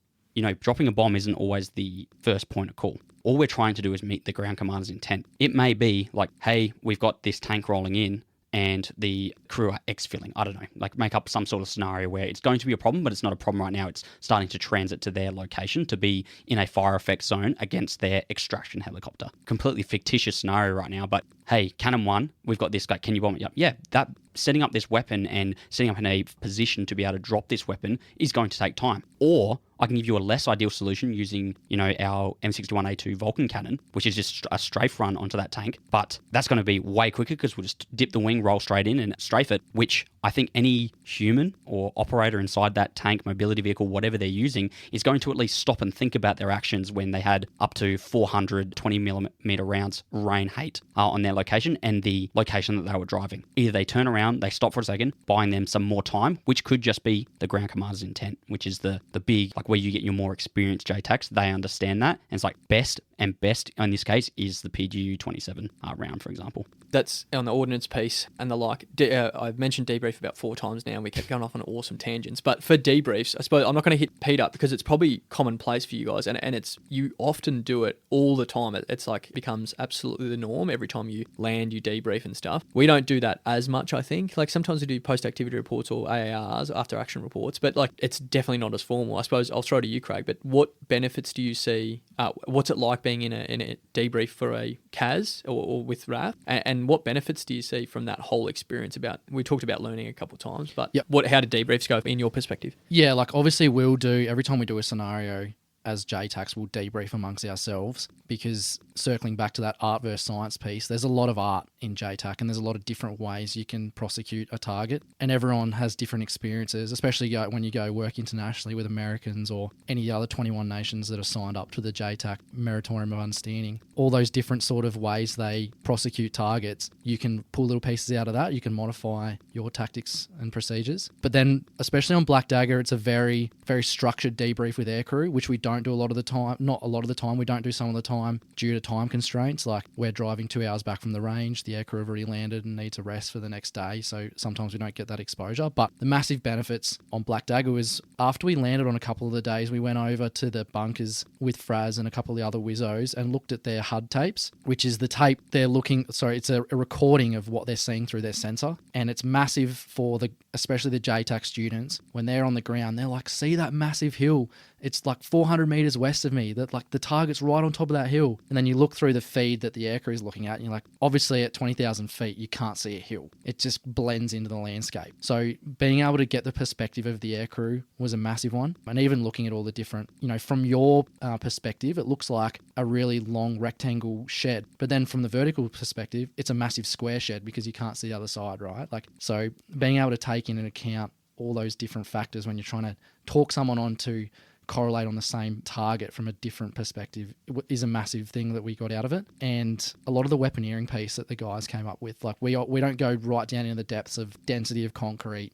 dropping a bomb isn't always the first point of call. All we're trying to do is meet the ground commander's intent. It may be like, hey, we've got this tank rolling in and the crew are exfilling. I don't know, like make up some sort of scenario where it's going to be a problem, but it's not a problem right now. It's starting to transit to their location to be in a fire effect zone against their extraction helicopter. Completely fictitious scenario right now, but hey, Cannon 1, we've got this guy, can you bomb it? Yeah, that setting up this weapon and setting up in a position to be able to drop this weapon is going to take time. Or I can give you a less ideal solution using, our M61A2 Vulcan cannon, which is just a strafe run onto that tank. But that's going to be way quicker because we'll just dip the wing, roll straight in and strafe it, which I think any human or operator inside that tank, mobility vehicle, whatever they're using, is going to at least stop and think about their actions when they had up to 420 millimeter rounds rain hate on their location and the location that they were driving. Either they turn around, they stop for a second, buying them some more time, which could just be the ground commander's intent, which is the big, like where you get your more experienced JTACs. They understand that. And it's like best in this case is the PGU-27 round, for example. That's on the ordnance piece and the like. I've mentioned debrief about 4 times now, and we kept going off on awesome tangents. But for debriefs, I suppose I'm not going to hit Pete up because it's probably commonplace for you guys, and it's you often do it all the time. It's like it becomes absolutely the norm every time you land, you debrief and stuff. We don't do that as much, I think. Like sometimes we do post-activity reports or AARs, after action reports, but like it's definitely not as formal. I suppose I'll throw to you, Craig. But what benefits do you see? What's it like being in a debrief for a CAS or with RAAF, and what benefits do you see from that whole experience? We talked about learning a couple of times, but how did debriefs go in your perspective? Yeah, like obviously we'll do, every time we do a scenario as JTACs, we'll debrief amongst ourselves, because circling back to that art versus science piece, there's a lot of art in JTAC and there's a lot of different ways you can prosecute a target, and everyone has different experiences, especially when you go work internationally with Americans or any other 21 nations that are signed up to the JTAC Meritorium of Understanding. All those different sort of ways they prosecute targets, you can pull little pieces out of that, you can modify your tactics and procedures. But then, especially on Black Dagger, it's a very, very structured debrief with aircrew, which we don't do a lot of the time. Not a lot of the time, we don't do some of the time due to time constraints, like we're driving 2 hours back from the range, the aircrew have already landed and needs a rest for the next day, so sometimes we don't get that exposure. But the massive benefits on Black Dagger was after we landed on a couple of the days, we went over to the bunkers with Fraz and a couple of the other Wizzos and looked at their HUD tapes, which is the tape they're it's a recording of what they're seeing through their sensor, and it's massive for especially the JTAC students. When they're on the ground, they're like, see that massive hill? It's like 400 meters west of me, that like the target's right on top of that hill. And then you look through the feed that the aircrew is looking at and you're like, obviously at 20,000 feet, you can't see a hill. It just blends into the landscape. So being able to get the perspective of the aircrew was a massive one. And even looking at all the different, from your perspective, it looks like a really long rectangle shed. But then from the vertical perspective, it's a massive square shed because you can't see the other side, right? So being able to take into account all those different factors when you're trying to talk someone on to correlate on the same target from a different perspective is a massive thing that we got out of it. And a lot of the weaponeering piece that the guys came up with, like we don't go right down into the depths of density of concrete,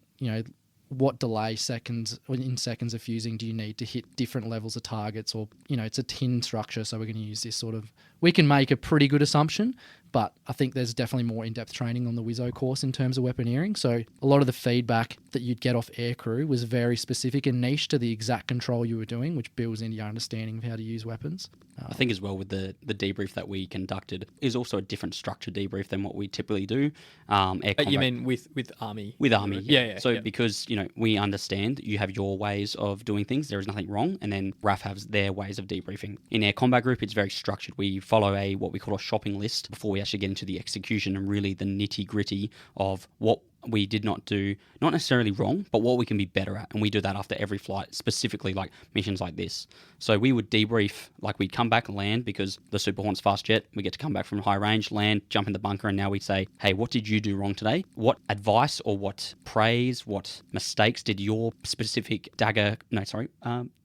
what delay in seconds of fusing do you need to hit different levels of targets, or it's a tin structure, so we're going to use this sort of, we can make a pretty good assumption, but I think there's definitely more in-depth training on the Wizzo course in terms of weaponeering. So a lot of the feedback that you'd get off aircrew was very specific and niche to the exact control you were doing, which builds into your understanding of how to use weapons. I think as well with the debrief that we conducted is also a different structured debrief than what we typically do. You mean with Army? With Army, yeah. So because, we understand you have your ways of doing things, there is nothing wrong, and then RAAF has their ways of debriefing. In our combat group, it's very structured. We follow what we call a shopping list before we actually get into the execution and really the nitty-gritty of what we did not do, not necessarily wrong, but what we can be better at. And we do that after every flight, specifically like missions like this. So we would debrief, like we'd come back and land because the Super Hornet's fast jet, we get to come back from high range, land, jump in the bunker, and now we'd say, hey, what did you do wrong today? What advice or what praise, what mistakes did your specific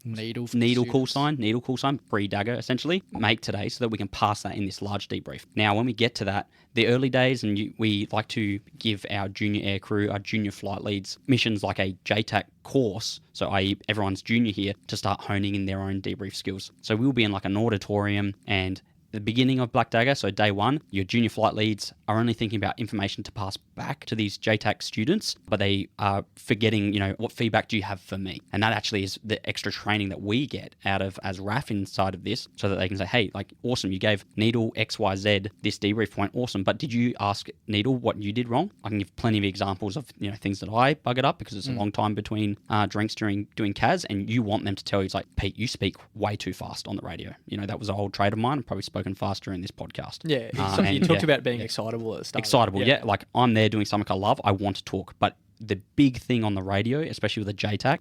needle call sign, pre-dagger essentially, make today so that we can pass that in this large debrief. Now, when we get to that, the early days, and we like to give our junior air crew, our junior flight leads, missions like a JTAC course, so i.e. everyone's junior here, to start honing in their own debrief skills. So we'll be in like an auditorium, and the beginning of Black Dagger, so day one, your junior flight leads are only thinking about information to pass back to these JTAC students, but they are forgetting, what feedback do you have for me? And that actually is the extra training that we get out of as RAAF inside of this, so that they can say, hey, like, awesome, you gave Needle XYZ this debrief point, awesome, but did you ask Needle what you did wrong? I can give plenty of examples of, things that I buggered up because it's a long time between drinks during doing CAS, and you want them to tell you, it's like, Pete, you speak way too fast on the radio. That was an old trait of mine. I've probably spoken faster in this podcast. Yeah, you talked about being excitable at the start. Excitable, yeah. Like, I'm there doing something I love. I want to talk, but the big thing on the radio, especially with a JTAC,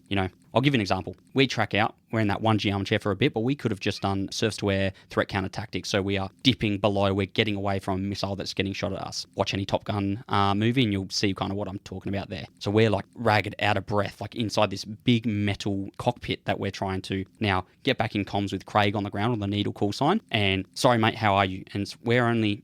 I'll give you an example. We track out, we're in that 1G armchair for a bit, but we could have just done surface-to-air threat counter tactics. So we are dipping below, we're getting away from a missile that's getting shot at us. Watch any Top Gun movie and you'll see kind of what I'm talking about there. So we're like ragged, out of breath, like inside this big metal cockpit that we're trying to now get back in comms with Craig on the ground on the needle call sign. And sorry, mate, how are you? And we're only,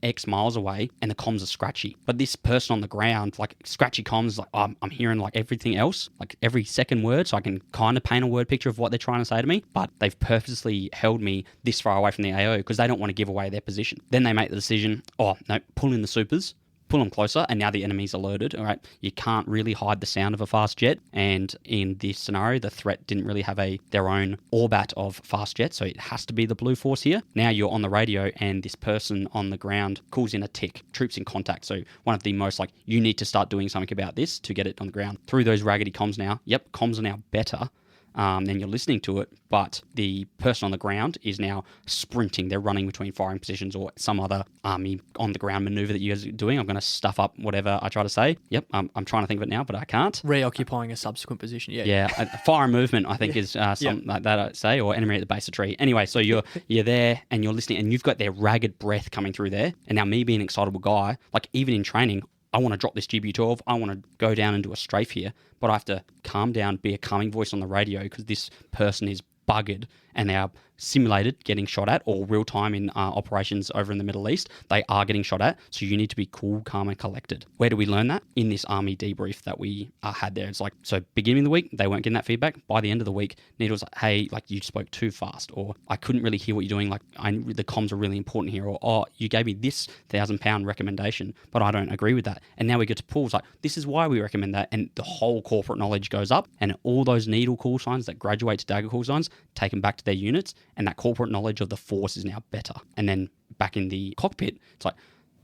X miles away and the comms are scratchy. But this person on the ground, like scratchy comms, like I'm hearing like everything else, like every second word, so I can kind of paint a word picture of what they're trying to say to me. But they've purposely held me this far away from the AO because they don't want to give away their position. Then they make the decision, oh no, pull in the supers, pull them closer, and now the enemy's alerted. All right, you can't really hide the sound of a fast jet, and in this scenario the threat didn't really have their own orbat of fast jets, so it has to be the Blue Force here. Now you're on the radio and this person on the ground calls in a tick, troops in contact. So one of the most like, you need to start doing something about this to get it on the ground. Through those raggedy comms now, yep, comms are now better. Then you're listening to it, but the person on the ground is now sprinting. They're running between firing positions or some other army on the ground maneuver that you guys are doing. I'm going to stuff up whatever I try to say. Yep, I'm trying to think of it now, but I can't. Reoccupying a subsequent position. Yeah. Fire and movement, I think, is something like that, I'd say, or enemy at the base of tree. Anyway, so you're there and you're listening, and you've got their ragged breath coming through there. And now me being an excitable guy, like even in training, I want to drop this GBU-12. I want to go down and do a strafe here, but I have to calm down, be a calming voice on the radio because this person is buggered and they are simulated getting shot at, or real time in operations over in the Middle East, they are getting shot at. So you need to be cool, calm, and collected. Where do we learn that? In this army debrief that we had there. It's like, so beginning of the week, they weren't getting that feedback. By the end of the week, Needle was like, hey, like you spoke too fast, or I couldn't really hear what you're doing. Like the comms are really important here, or oh, you gave me this £1,000 recommendation, but I don't agree with that. And now we get to pools like, this is why we recommend that. And the whole corporate knowledge goes up, and all those needle call signs that graduate to Dagger Call Signs, taken back to their units, and that corporate knowledge of the force is now better. And then back in the cockpit, it's like,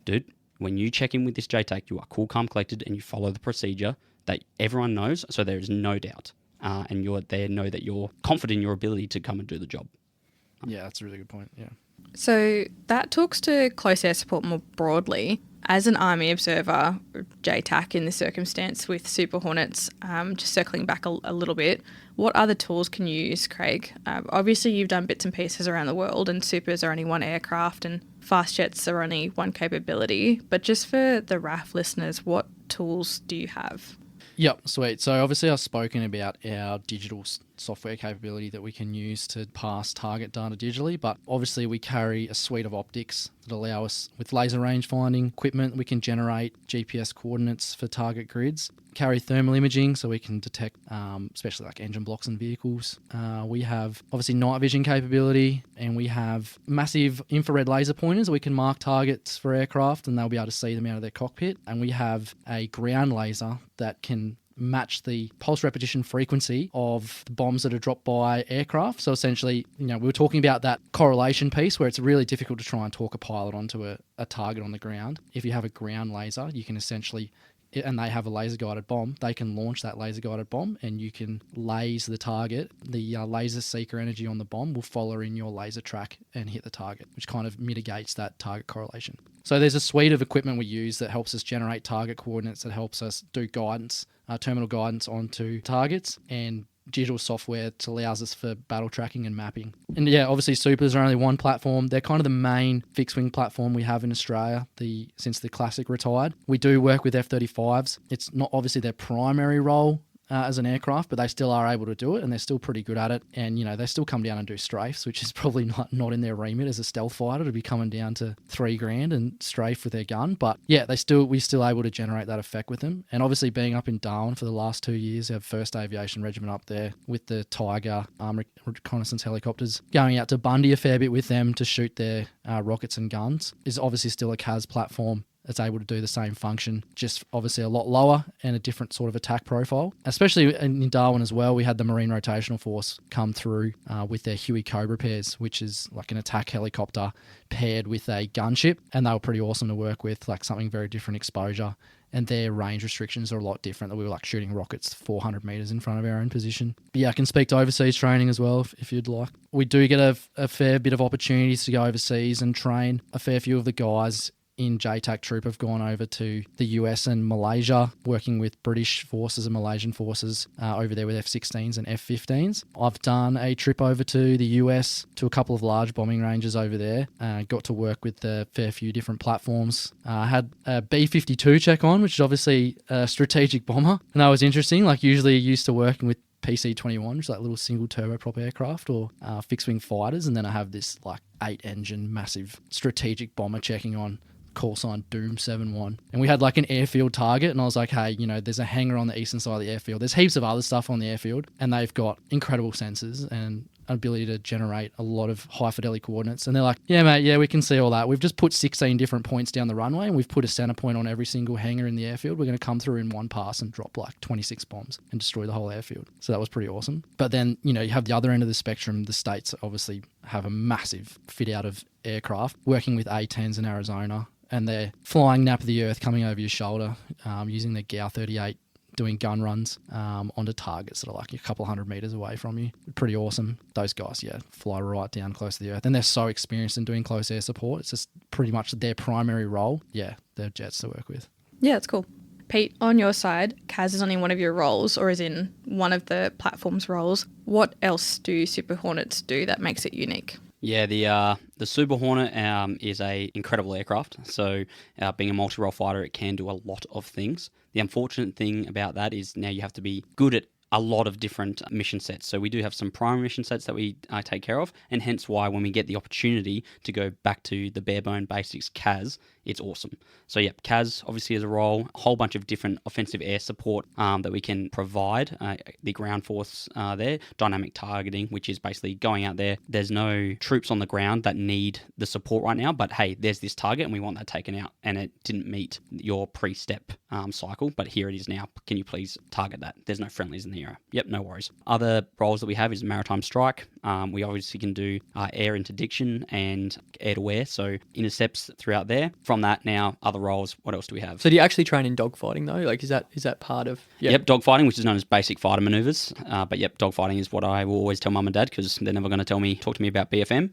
dude, when you check in with this JTAC, you are cool, calm, collected, and you follow the procedure that everyone knows, so there is no doubt. And you're there, know that you're confident in your ability to come and do the job. Yeah, that's a really good point, yeah. So that talks to close air support more broadly. As an Army observer, JTAC in this circumstance with Super Hornets, just circling back a little bit, what other tools can you use, Craig? Obviously, you've done bits and pieces around the world, and Supers are only one aircraft and fast jets are only one capability. But just for the RAAF listeners, what tools do you have? Yep, sweet. So obviously I've spoken about our digital software capability that we can use to pass target data digitally, but obviously we carry a suite of optics that allow us, with laser range finding equipment, we can generate GPS coordinates for target grids, carry thermal imaging so we can detect especially like engine blocks and vehicles. We have obviously night vision capability, and we have massive infrared laser pointers so we can mark targets for aircraft and they'll be able to see them out of their cockpit. And we have a ground laser that can match the pulse repetition frequency of the bombs that are dropped by aircraft. So essentially, we were talking about that correlation piece where it's really difficult to try and talk a pilot onto a target on the ground. If you have a ground laser, you can essentially, and they have a laser guided bomb, they can launch that laser guided bomb and you can laze the target. The laser seeker energy on the bomb will follow in your laser track and hit the target, which kind of mitigates that target correlation. So there's a suite of equipment we use that helps us generate target coordinates, that helps us do guidance, terminal guidance onto targets, and digital software that allows us for battle tracking and mapping. And yeah, obviously Supers are only one platform. They're kind of the main fixed wing platform we have in Australia since the Classic retired. We do work with F-35s. It's not obviously their primary role as an aircraft, but they still are able to do it and they're still pretty good at it. And, they still come down and do strafes, which is probably not in their remit as a stealth fighter to be coming down to $3,000 and strafe with their gun. But yeah, we're still able to generate that effect with them. And obviously being up in Darwin for the last 2 years, we have 1st Aviation Regiment up there with the Tiger Reconnaissance helicopters, going out to Bundy a fair bit with them to shoot their rockets and guns, is obviously still a CAS platform that's able to do the same function, just obviously a lot lower and a different sort of attack profile. Especially in Darwin as well, we had the Marine Rotational Force come through with their Huey Cobra pairs, which is like an attack helicopter paired with a gunship, and they were pretty awesome to work with, like something very different exposure. And their range restrictions are a lot different. That we were like shooting rockets 400 metres in front of our own position. But yeah, I can speak to overseas training as well if you'd like. We do get a fair bit of opportunities to go overseas and train a fair few of the guys in JTAC Troop have gone over to the US and Malaysia, working with British forces and Malaysian forces over there with F-16s and F-15s. I've done a trip over to the US to a couple of large bombing ranges over there. Got to work with a fair few different platforms. Had a B-52 check on, which is obviously a strategic bomber. And that was interesting. Like usually used to working with PC-21, which is like little single turboprop aircraft or fixed-wing fighters. And then I have this like 8-engine massive strategic bomber checking on, call sign Doom 7-1. And we had like an airfield target, and I was like, hey, there's a hangar on the eastern side of the airfield. There's heaps of other stuff on the airfield, and they've got incredible sensors and ability to generate a lot of high fidelity coordinates. And they're like, yeah, mate, yeah, we can see all that. We've just put 16 different points down the runway, and we've put a center point on every single hangar in the airfield. We're going to come through in one pass and drop like 26 bombs and destroy the whole airfield. So that was pretty awesome. But then, you have the other end of the spectrum. The States obviously have a massive fit out of aircraft, working with A-10s in Arizona, and they're flying nap of the earth, coming over your shoulder, using their GAU-38, doing gun runs onto targets that are like a couple hundred meters away from you. Pretty awesome. Those guys, fly right down close to the earth. And they're so experienced in doing close air support. It's just pretty much their primary role. Yeah, they're jets to work with. Yeah, it's cool. Pete, on your side, CAS is only one of your roles, or is in one of the platform's roles. What else do Super Hornets do that makes it unique? Yeah, the Super Hornet is a incredible aircraft. So being a multi-role fighter, it can do a lot of things. The unfortunate thing about that is now you have to be good at a lot of different mission sets. So we do have some primary mission sets that we take care of, and hence why when we get the opportunity to go back to the bare bone basics CAS, it's awesome. So yeah, CAS obviously has a role, a whole bunch of different offensive air support that we can provide. The ground force there, dynamic targeting, which is basically going out there. There's no troops on the ground that need the support right now, but hey, there's this target and we want that taken out, and it didn't meet your pre-step cycle, but here it is now. Can you please target that? There's no friendlies in the area. Yep, no worries. Other roles that we have is maritime strike. We obviously can do air interdiction and air to air, so intercepts throughout there. From that now, other roles, what else do we have? So do you actually train in dogfighting though? Like is that part of... Yep, dogfighting, which is known as basic fighter maneuvers. But yep, dogfighting is what I will always tell mum and dad, because they're never going to talk to me about BFM.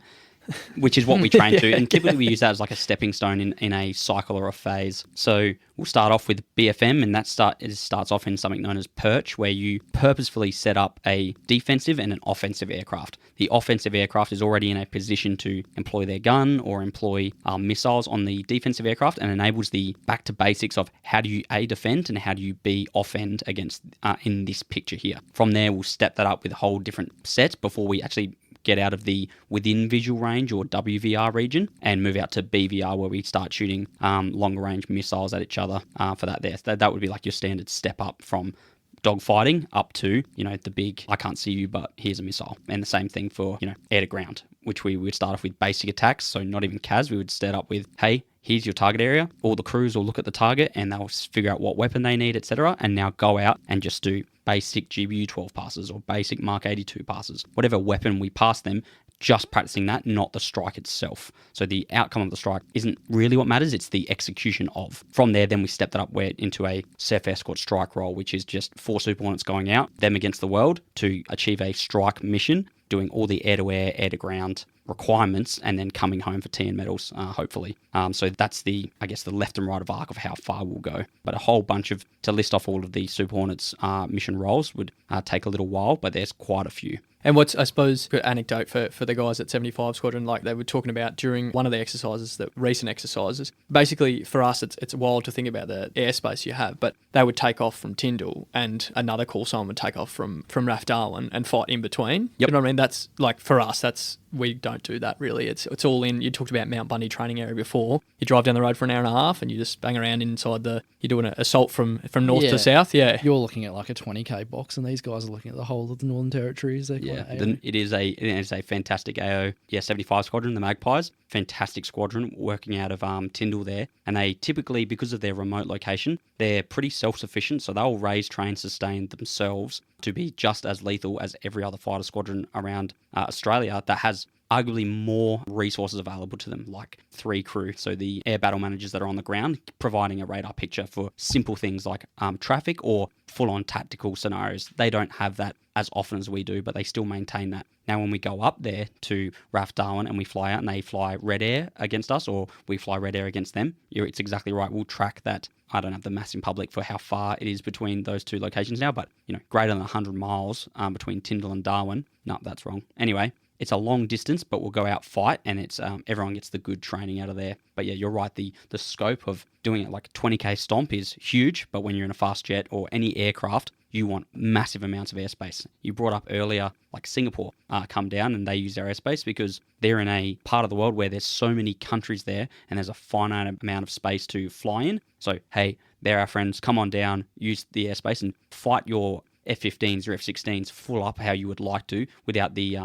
Which is what we train to, and typically we use that as like a stepping stone in a cycle or a phase. So we'll start off with BFM, and that starts off in something known as perch, where you purposefully set up a defensive and an offensive aircraft. The offensive aircraft is already in a position to employ their gun or employ missiles on the defensive aircraft, and enables the back to basics of how do you A, defend, and how do you B, offend against in this picture here. From there, we'll step that up with a whole different set before we actually get out of the within visual range or WVR region and move out to BVR, where we start shooting longer range missiles at each other for that there. So that would be like your standard step up from dogfighting up to, the big, I can't see you, but here's a missile. And the same thing for, air to ground, which we would start off with basic attacks. So not even CAS, we would start up with, hey, here's your target area. All the crews will look at the target and they'll figure out what weapon they need, etc. And now go out and just do basic GBU-12 passes or basic Mark 82 passes. Whatever weapon we pass them, just practicing that, not the strike itself. So the outcome of the strike isn't really what matters, it's the execution of. From there, then we step that up into a Ceph Escort strike role, which is just 4 Super Hornets going out, them against the world, to achieve a strike mission, doing all the air-to-air, air-to-ground requirements, and then coming home for TN medals, hopefully. So that's the left and right of arc of how far we'll go. But a whole bunch to list off all of the Super Hornets mission roles would take a little while, but there's quite a few. And what's, I suppose, good anecdote for the guys at 75 Squadron, like they were talking about during one of the exercises, the recent exercises. Basically, for us, it's wild to think about the airspace you have, but they would take off from Tyndall and another call sign would take off from RAAF Darwin and fight in between. Yep. You know what I mean? That's like, for us, we don't do that really. It's all in, you talked about Mount Bundy training area before. You drive down the road for an hour and a half and you just bang around inside you're doing an assault from north to south. Yeah. You're looking at like a 20k box and these guys are looking at the whole of the Northern Territories. It is a fantastic AO. Yeah, 75 Squadron, the Magpies. Fantastic squadron working out of Tyndall there. And they typically, because of their remote location, they're pretty self-sufficient. So they'll raise, train, sustain themselves to be just as lethal as every other fighter squadron around Australia that has arguably more resources available to them, like 3 crew, so the air battle managers that are on the ground, providing a radar picture for simple things like traffic or full-on tactical scenarios. They don't have that as often as we do, but they still maintain that. Now, when we go up there to RAAF Darwin and we fly out and they fly red air against us, or we fly red air against them, it's exactly right. We'll track that. I don't have the mass in public for how far it is between those 2 locations now, but, greater than 100 miles between Tyndall and Darwin. No, that's wrong. Anyway, it's a long distance, but we'll go out fight, and it's everyone gets the good training out of there. But yeah, you're right. The scope of doing it like a 20k stomp is huge, but when you're in a fast jet or any aircraft, you want massive amounts of airspace. You brought up earlier, like Singapore, come down and they use their airspace because they're in a part of the world where there's so many countries there and there's a finite amount of space to fly in. So, hey, they're our friends. Come on down, use the airspace and fight your F-15s or F-16s full up how you would like to without the,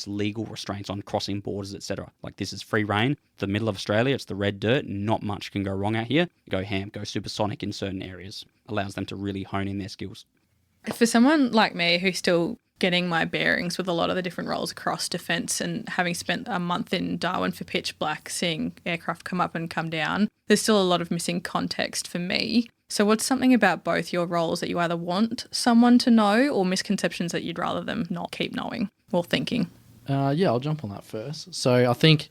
legal restraints on crossing borders, etc. Like, this is free reign. The middle of Australia, it's the red dirt. Not much can go wrong out here. Go ham, go supersonic in certain areas. Allows them to really hone in their skills. For someone like me who's still getting my bearings with a lot of the different roles across defence and having spent a month in Darwin for pitch black, seeing aircraft come up and come down, there's still a lot of missing context for me. So what's something about both your roles that you either want someone to know or misconceptions that you'd rather them not keep knowing or thinking? I'll jump on that first. So I think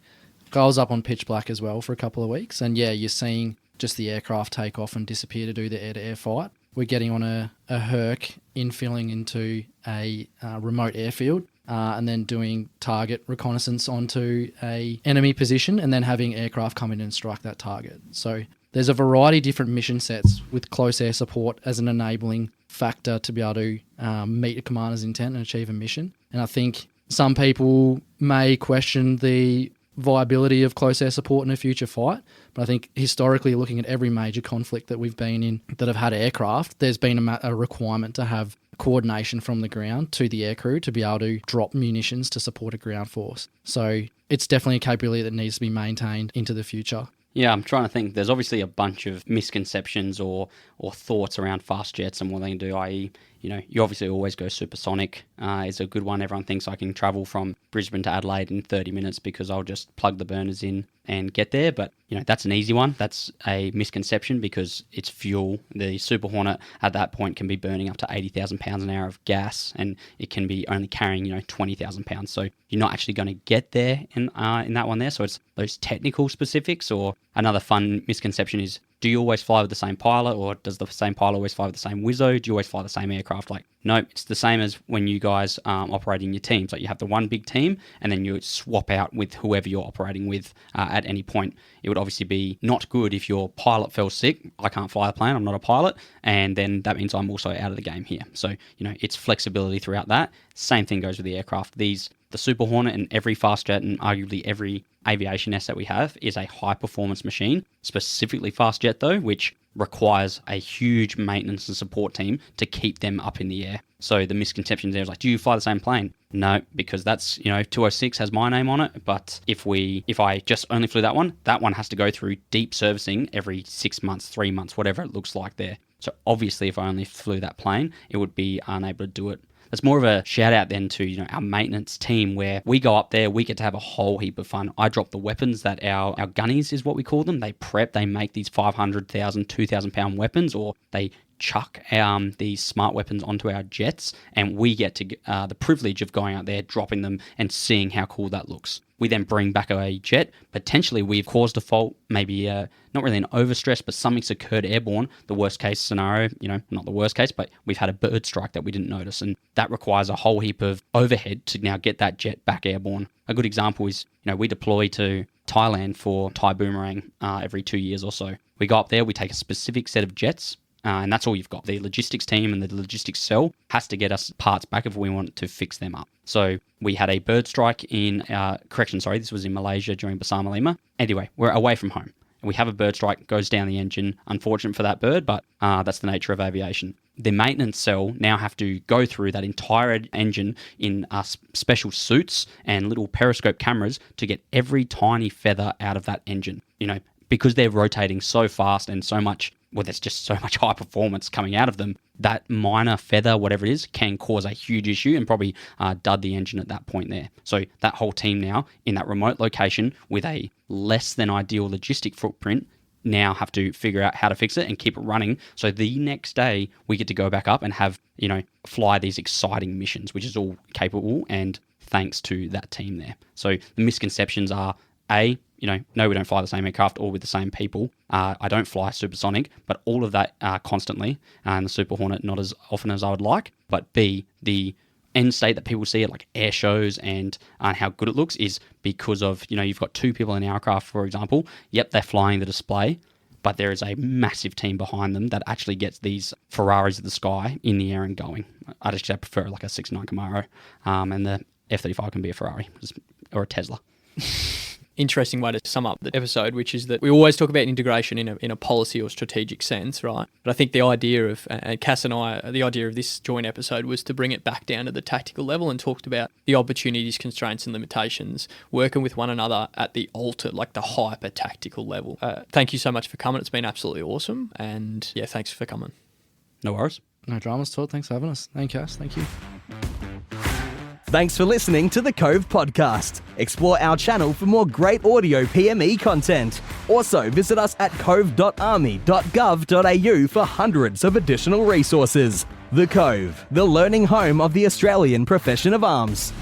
I was up on pitch black as well for a couple of weeks, and you're seeing just the aircraft take off and disappear to do the air-to-air fight. We're getting on a Herc, infilling into a remote airfield, and then doing target reconnaissance onto a enemy position, and then having aircraft come in and strike that target. So there's a variety of different mission sets with close air support as an enabling factor to be able to meet a commander's intent and achieve a mission. And I think some people may question the viability of close air support in a future fight, but I think historically, looking at every major conflict that we've been in that have had aircraft, there's been a requirement to have coordination from the ground to the aircrew to be able to drop munitions to support a ground force. So it's definitely a capability that needs to be maintained into the future. Yeah, I'm trying to think. There's obviously a bunch of misconceptions or thoughts around fast jets and what they can do, i.e., you obviously always go supersonic is a good one. Everyone thinks I can travel from Brisbane to Adelaide in 30 minutes because I'll just plug the burners in and get there. But, that's an easy one. That's a misconception because it's fuel. The Super Hornet at that point can be burning up to 80,000 pounds an hour of gas, and it can be only carrying, 20,000 pounds. So you're not actually going to get there in that one there. So it's those technical specifics. Or another fun misconception is, do you always fly with the same pilot, or does the same pilot always fly with the same Wizzo? Do you always fly the same aircraft? Like, no, it's the same as when you guys operate in your teams. Like, you have the one big team, and then you swap out with whoever you're operating with at any point. It would obviously be not good if your pilot fell sick. I can't fly a plane. I'm not a pilot. And then that means I'm also out of the game here. So, it's flexibility throughout that. Same thing goes with the aircraft. The Super Hornet and every fast jet and arguably every aviation nest that we have is a high performance machine, specifically fast jet though, which requires a huge maintenance and support team to keep them up in the air. So the misconception there is like, do you fly the same plane? No, because that's, 206 has my name on it. But if I just only flew that one has to go through deep servicing every 6 months, 3 months, whatever it looks like there. So obviously if I only flew that plane, it would be unable to do it. That's more of a shout out then to our maintenance team, where we go up there, we get to have a whole heap of fun. I drop the weapons that our gunnies is what we call them. They prep, they make these 500,000, 2,000 pound weapons, or they chuck these smart weapons onto our jets, and we get to the privilege of going out there, dropping them and seeing how cool that looks. We then bring back a jet. Potentially we've caused a fault, maybe not really an overstress, but something's occurred airborne. The worst case scenario, not the worst case, but we've had a bird strike that we didn't notice, and that requires a whole heap of overhead to now get that jet back airborne. A good example is, we deploy to Thailand for Thai Boomerang every 2 years or so. We go up there, we take a specific set of jets, and that's all you've got. The logistics team and the logistics cell has to get us parts back if we want to fix them up. So we had a bird strike this was in Malaysia during Bersama Lima. Anyway, we're away from home. We have a bird strike, goes down the engine. Unfortunate for that bird, but that's the nature of aviation. The maintenance cell now have to go through that entire engine in special suits and little periscope cameras to get every tiny feather out of that engine. Because they're rotating so fast and so much well, there's just so much high performance coming out of them. That minor feather, whatever it is, can cause a huge issue and probably dud the engine at that point there. So that whole team now in that remote location with a less than ideal logistic footprint now have to figure out how to fix it and keep it running. So the next day we get to go back up and have, fly these exciting missions, which is all capable and thanks to that team there. So the misconceptions are, no, we don't fly the same aircraft or with the same people. I don't fly supersonic, but all of that constantly, and the Super Hornet not as often as I would like. But B, the end state that people see at like air shows and how good it looks is because of, you've got two people in an aircraft, for example. Yep, they're flying the display, but there is a massive team behind them that actually gets these Ferraris of the sky in the air and going. I prefer like a 69 Camaro, and the F-35 can be a Ferrari or a Tesla. Interesting way to sum up the episode, which is that we always talk about integration in a policy or strategic sense, right? But I think the idea of, and Cass and I, the idea of this joint episode was to bring it back down to the tactical level and talked about the opportunities, constraints and limitations, working with one another at the the hyper tactical level. Thank you so much for coming. It's been absolutely awesome. And yeah, thanks for coming. No worries. No dramas, Todd. Thanks for having us. Thank you, Cass. Thank you. Thanks for listening to the Cove Podcast. Explore our channel for more great audio PME content. Also, visit us at cove.army.gov.au for hundreds of additional resources. The Cove, the learning home of the Australian profession of arms.